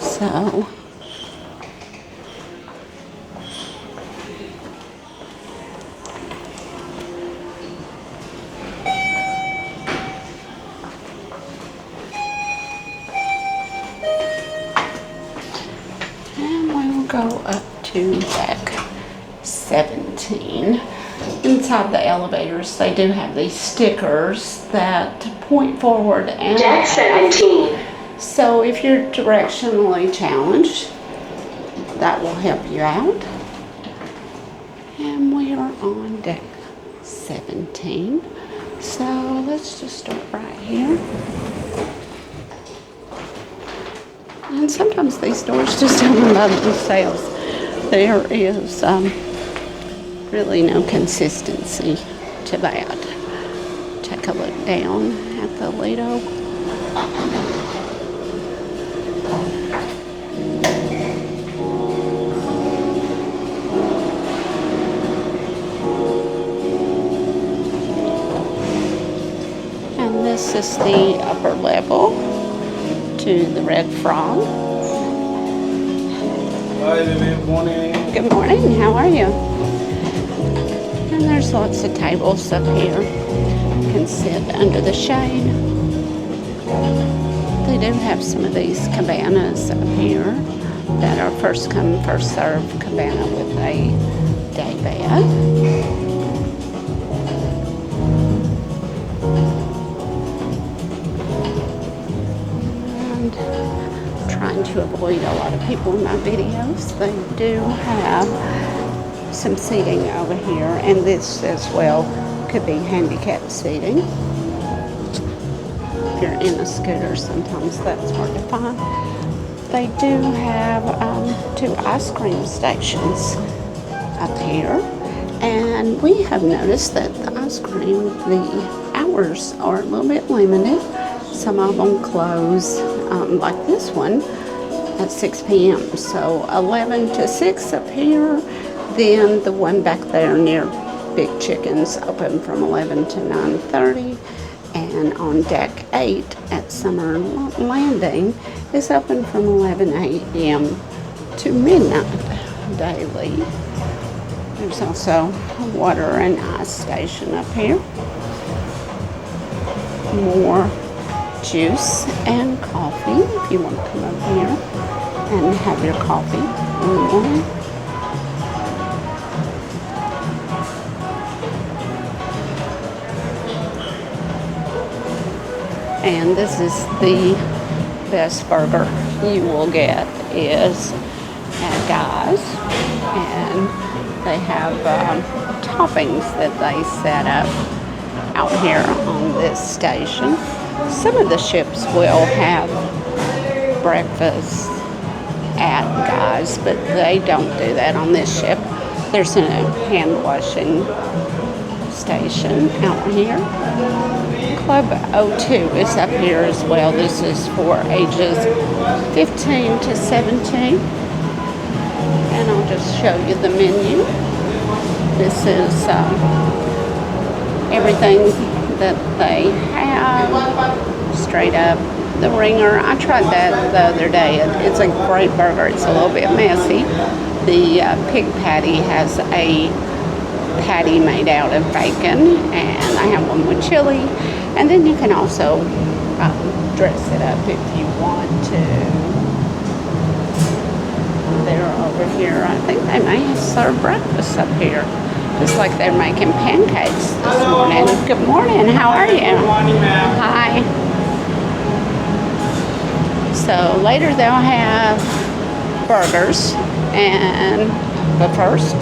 So and we will go up to deck 17. Inside the elevators, they do have these stickers that point forward and Deck 17. So if you're directionally challenged, that will help you out. And we are on deck 17. So let's just start right here. And sometimes these doors just open by themselves. There is really no consistency to that. Take a look down at the Lido. And this is the upper level to the Red Frog. Hi, good morning. Good morning, how are you? And there's lots of tables up here. You can sit under the shade. They do have some of these cabanas up here that are first come, first serve cabana with a day bed. And trying to avoid a lot of people in my videos. They do have some seating over here, and this as well could be handicapped seating. If you're in a scooter, sometimes that's hard to find. they do have 2 ice cream stations up here. And we have noticed that the ice cream, the hours are a little bit limited. Some of them close, like this one, at 6 p.m. So 11 to 6 up here. Then the one back there near Big Chicken's open from 11 to 9:30. And on deck 8 at Summer Landing is open from 11 a.m. to midnight daily. There's also a water and ice station up here. More juice and coffee if you want to come up here and have your coffee in the morning. And this is the best burger you will get is at Guy's, and they have toppings that they set up out here on this station. Some of the ships will have breakfast at Guy's, but they don't do that on this ship. There's a hand washing station out here. Club O2 is up here as well. This is for ages 15 to 17. And I'll just show you the menu. This is everything that they have straight up. The ringer, I tried that the other day. It's a great burger. It's a little bit messy. The pig patty has a patty made out of bacon, and I have one with chili. And then you can also dress it up if you want to. They're over here. I think they may serve breakfast up here. Just like they're making pancakes this morning. Good morning. How are you? Good morning, ma'am. Hi. So later they'll have burgers, but first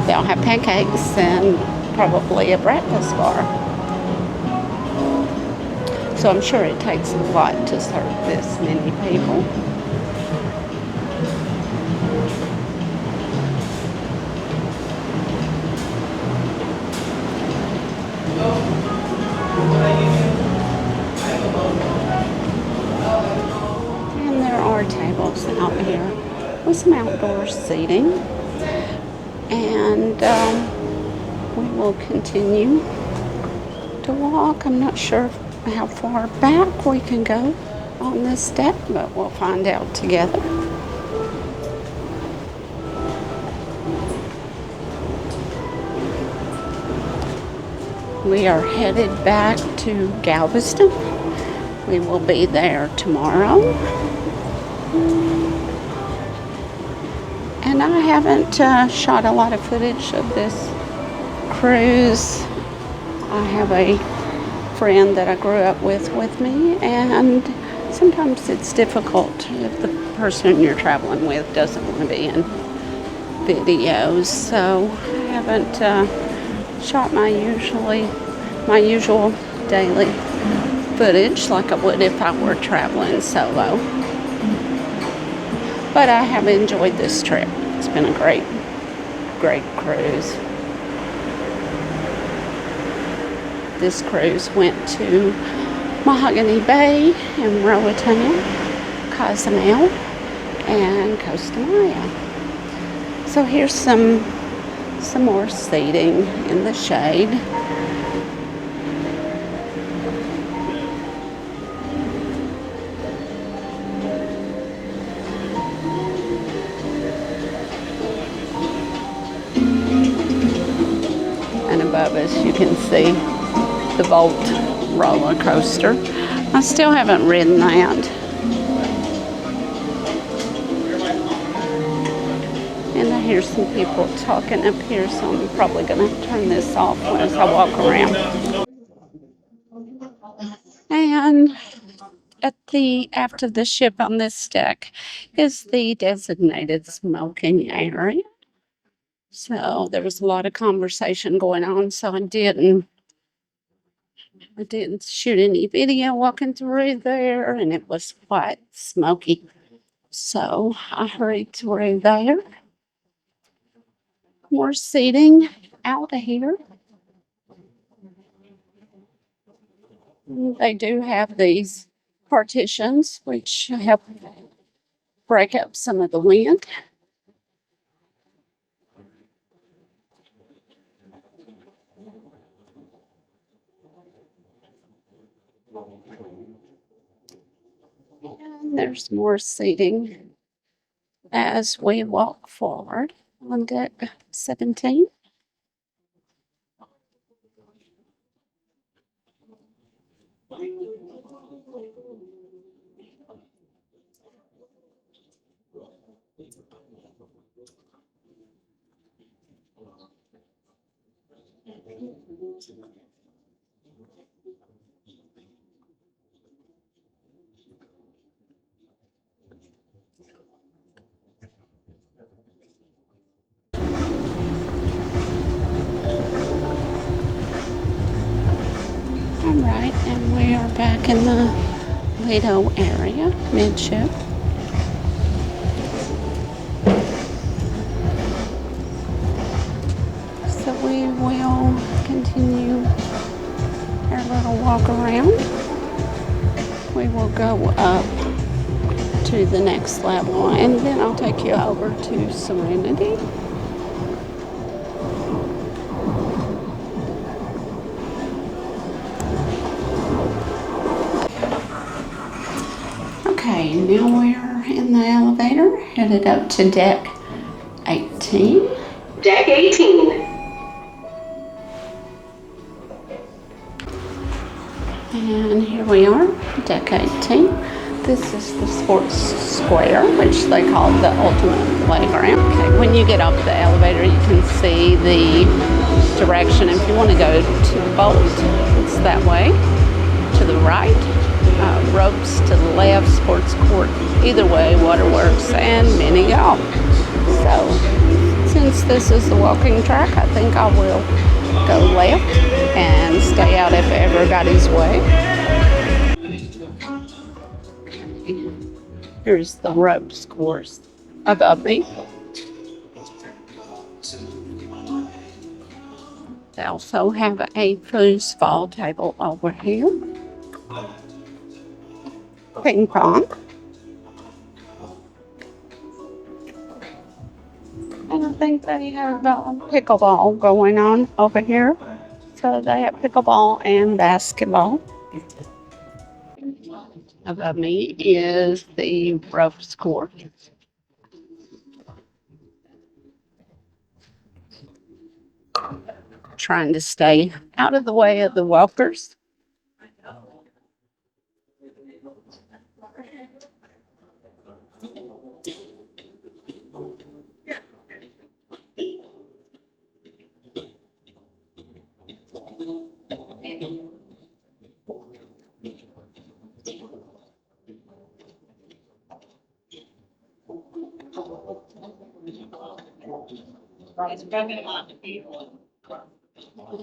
they'll have pancakes and probably a breakfast bar. So I'm sure it takes a lot to serve this many people. And there are tables out here with some outdoor seating. And we will continue to walk. I'm not sure how far back we can go on this deck, but we'll find out together. We are headed back to Galveston. We will be there tomorrow. And I haven't shot a lot of footage of this cruise. I have a friend that I grew up with me, and sometimes it's difficult if the person you're traveling with doesn't want to be in videos. So I haven't shot my usual daily footage like I would if I were traveling solo. But I have enjoyed this trip. It's been a great cruise. This cruise went to Mahogany Bay and Roatan, Cozumel, and Costa Maya. So here's some more seating in the shade. And above us you can see the Volt roller coaster. I still haven't ridden that. And I hear some people talking up here, so I'm probably going to turn this off as I walk around. And after the ship on this deck is the designated smoking area. So there was a lot of conversation going on, so I didn't shoot any video walking through there, and it was quite smoky. So I hurried through there. More seating out here. They do have these partitions which help break up some of the wind. And there's more seating as we walk forward on deck 17. All right, and we are back in the Lido area, midship. So we will continue our little walk around. We will go up to the next level and then I'll take you over to Serenity. Okay, now we're in the elevator, headed up to deck 18. Deck 18. And here we are, deck 18. This is the sports square, which they call the ultimate playground. Okay, when you get off the elevator, you can see the direction. If you want to go to the boat, it's that way. To the right, ropes to the left, sports court. Either way, waterworks and mini golf. So, since this is the walking track, I think I will go left and stay out of everybody's way. Here's the ropes course above me. They also have a foosball table over here. Ping pong. And I think they have pickleball going on over here. So they have pickleball and basketball. Above me is the ropes course. Trying to stay out of the way of the walkers.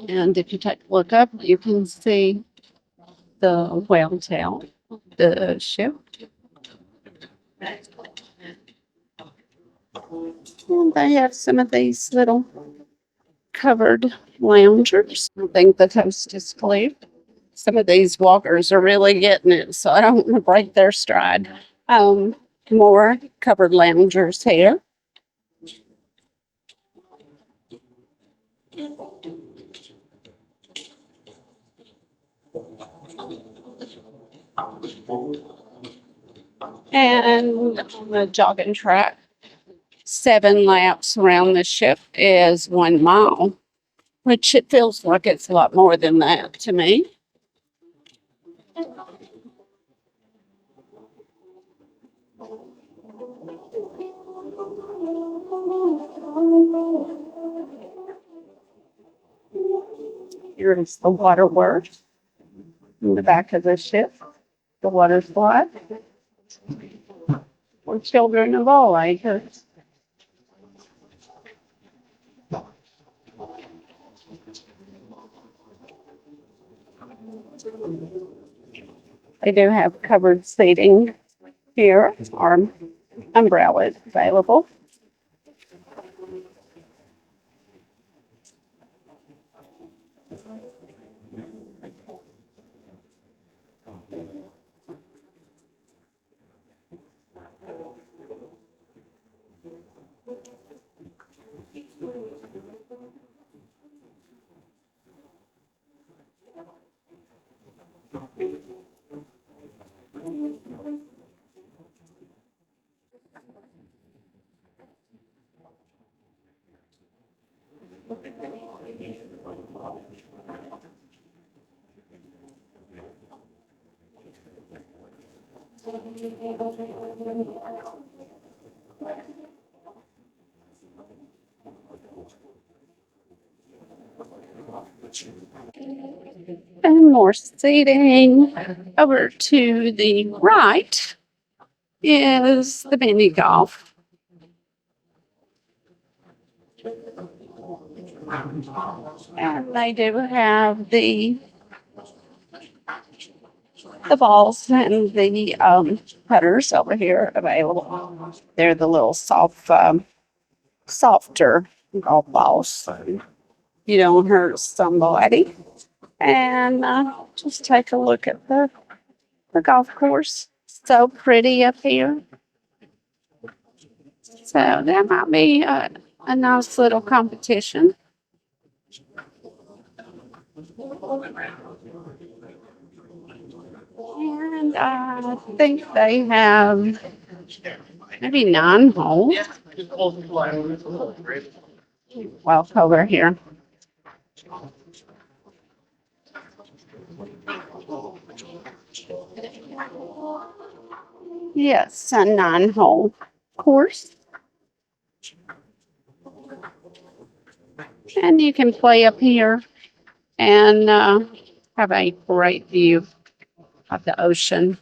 And if you take a look up, you can see the whale tail, the ship. And they have some of these little covered loungers. I think the coast is clear. Some of these walkers are really getting it, so I don't want to break their stride. More covered loungers here. And on the jogging track, 7 laps around the ship is 1 mile, which it feels like it's a lot more than that to me. Here's the waterworks in the back of the ship, the water slide for children of all ages. They do have covered seating here, or umbrellas available. And more seating. Over to the right is the mini golf. And they do have the balls and the putters over here available. They're the little softer golf balls. So you don't hurt somebody. And just take a look at the golf course. So pretty up here. So that might be a nice little competition. And I think they have maybe 9 holes. Well, over here. Yes, a 9-hole course. And you can play up here and have a great view of the ocean.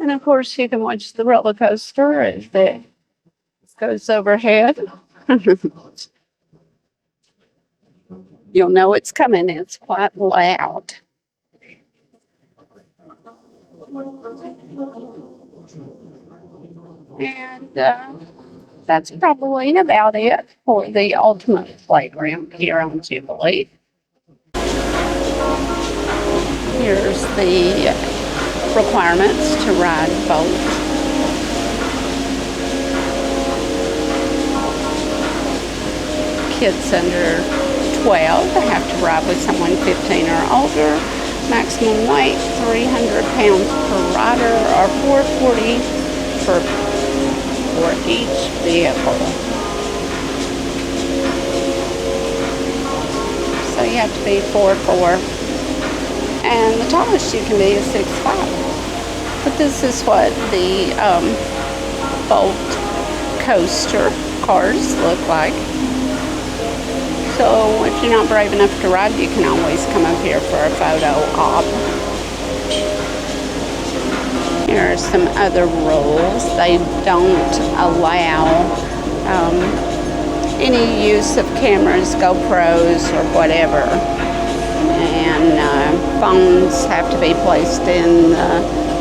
And of course, you can watch the roller coaster as it goes overhead. You'll know it's coming. It's quite loud. And that's probably about it for the ultimate playground here on Jubilee. Here's the requirements to ride boats. Kids under 12 have to ride with someone 15 or older. Maximum weight 300 pounds per rider or 440 for each vehicle. So you have to be 4'4", and the tallest you can be is 6'5". But this is what the boat coaster cars look like. So if you're not brave enough to ride, you can always come up here for a photo op. Here are some other rules. They don't allow any use of cameras, GoPros, or whatever. And phones have to be placed in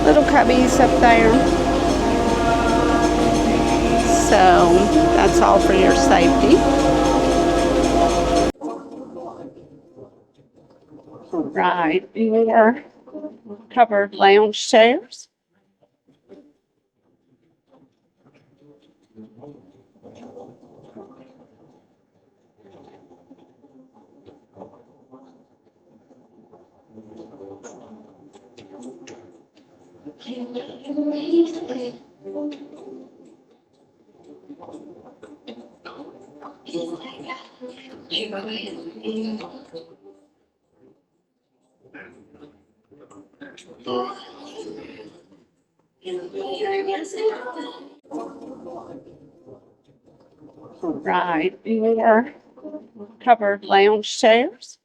little cubbies up there. So that's all for your safety. Right, more covered lounge chairs. Right, more covered lounge chairs.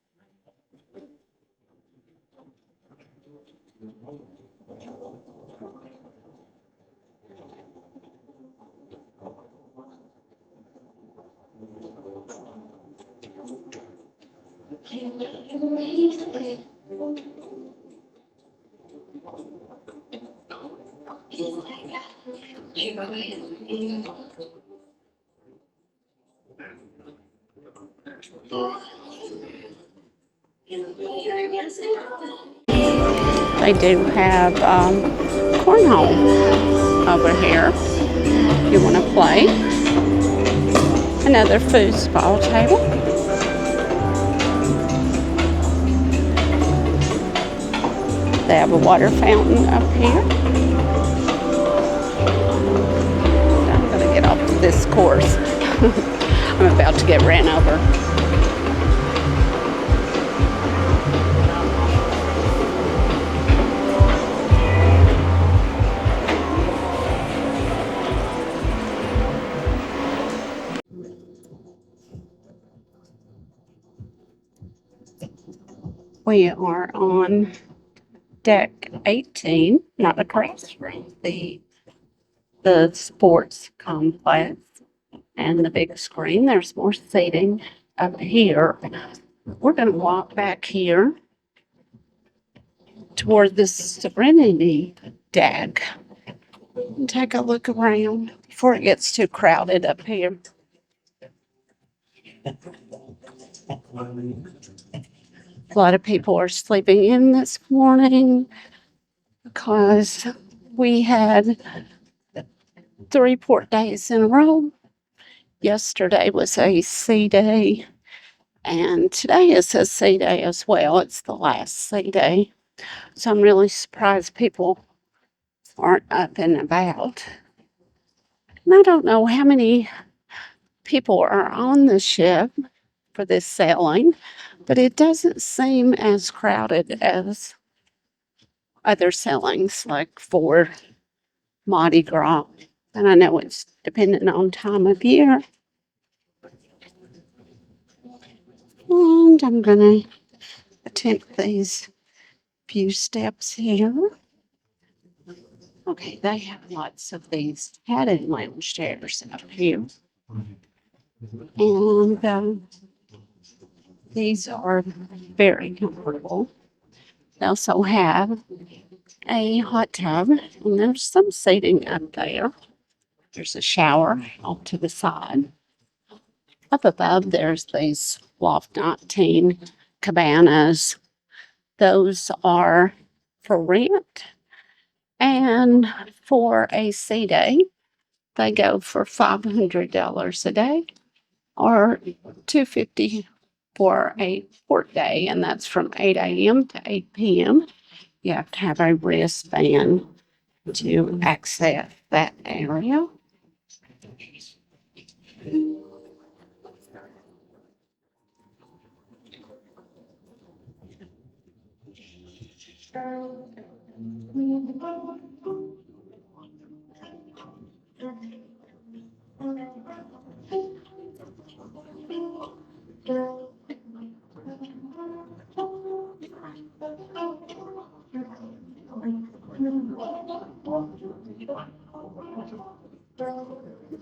They do have cornhole over here. If you want to play. Another foosball table. They have a water fountain up here. I'm going to get off this course. I'm about to get ran over. We are on deck 18, not across from the sports complex and the big screen. There's more seating up here. We're going to walk back here toward the Serenity deck and take a look around before it gets too crowded up here. A lot of people are sleeping in this morning because we had 3 port days in a row. Yesterday was a sea day, and today is a sea day as well. It's the last sea day. So I'm really surprised people aren't up and about. And I don't know how many people are on the ship for this sailing, but it doesn't seem as crowded as other sailings like for Mardi Gras. And I know it's dependent on time of year. And I'm going to attempt these few steps here. Okay, they have lots of these padded lounge chairs up here. And these are very comfortable. They also have a hot tub, and there's some seating up there. There's a shower off to the side. Up above, there's these Loft 19 cabanas. Those are for rent. And for a sea day, they go for $500 a day or $250 for a port day, and that's from 8 a.m. to 8 p.m. You have to have a wristband to access that area.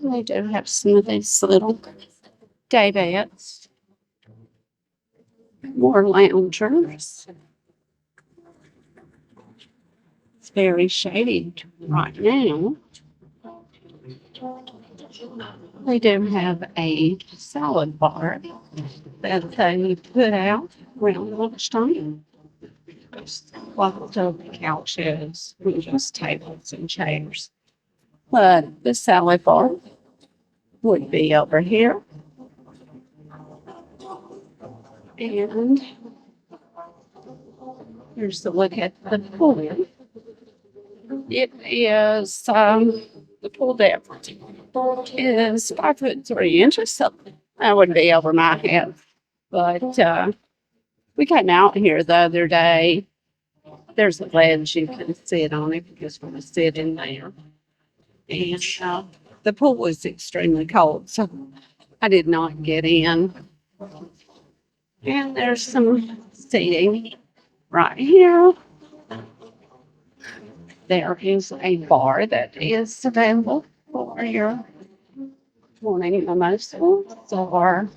They do have some of these little day beds, more loungers. It's very shady right now. They do have a salad bar that they put out around lunchtime. Just lots of couches, and just tables and chairs. But the salad bar would be over here. And here's a look at the pool. It is the pool depth is 5'3", so that would be over my head. But we came out here the other day. There's a ledge you can sit on if you just want to sit in there. And the pool was extremely cold, so I did not get in. And there's some seating right here. There is a bar that is available for your morning mimosas or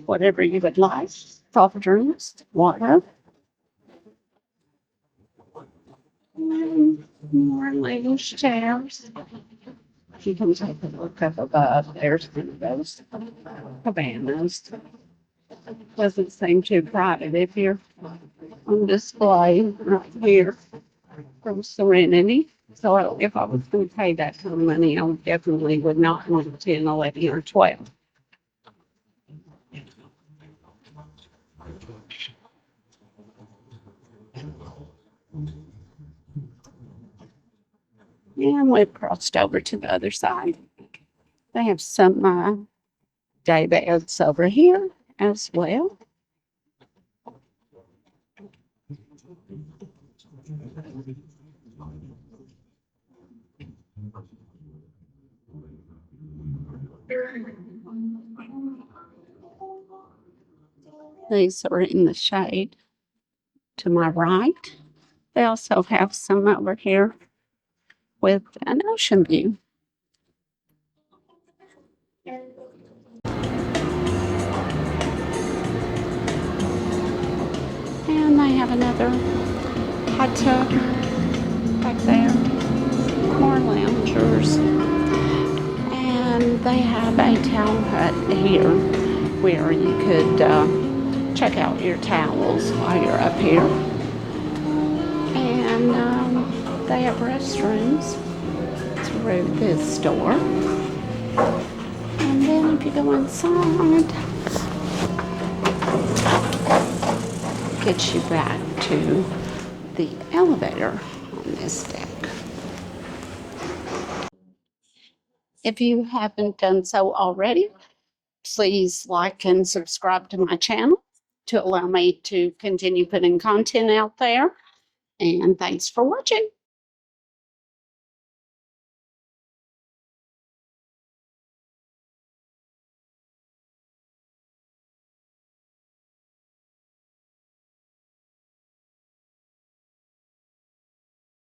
whatever you would like. soft drinks, water, and more lounge chairs. You can take a look up above. There's one of those cabanas. Doesn't seem too crowded if you're on display right here from Serenity. So if I was going to pay that kind of money, I definitely would not want 10, 11, or 12. And we've crossed over to the other side. They have some day beds over here as well. These are in the shade to my right. They also have some over here with an ocean view. And they have another hot tub back there. More loungers. And they have a towel hut here where you could check out your towels while you're up here. And they have restrooms through this door. And then if you go inside, it gets you back to the elevator on this deck. If you haven't done so already, please like and subscribe to my channel to allow me to continue putting content out there. And thanks for watching.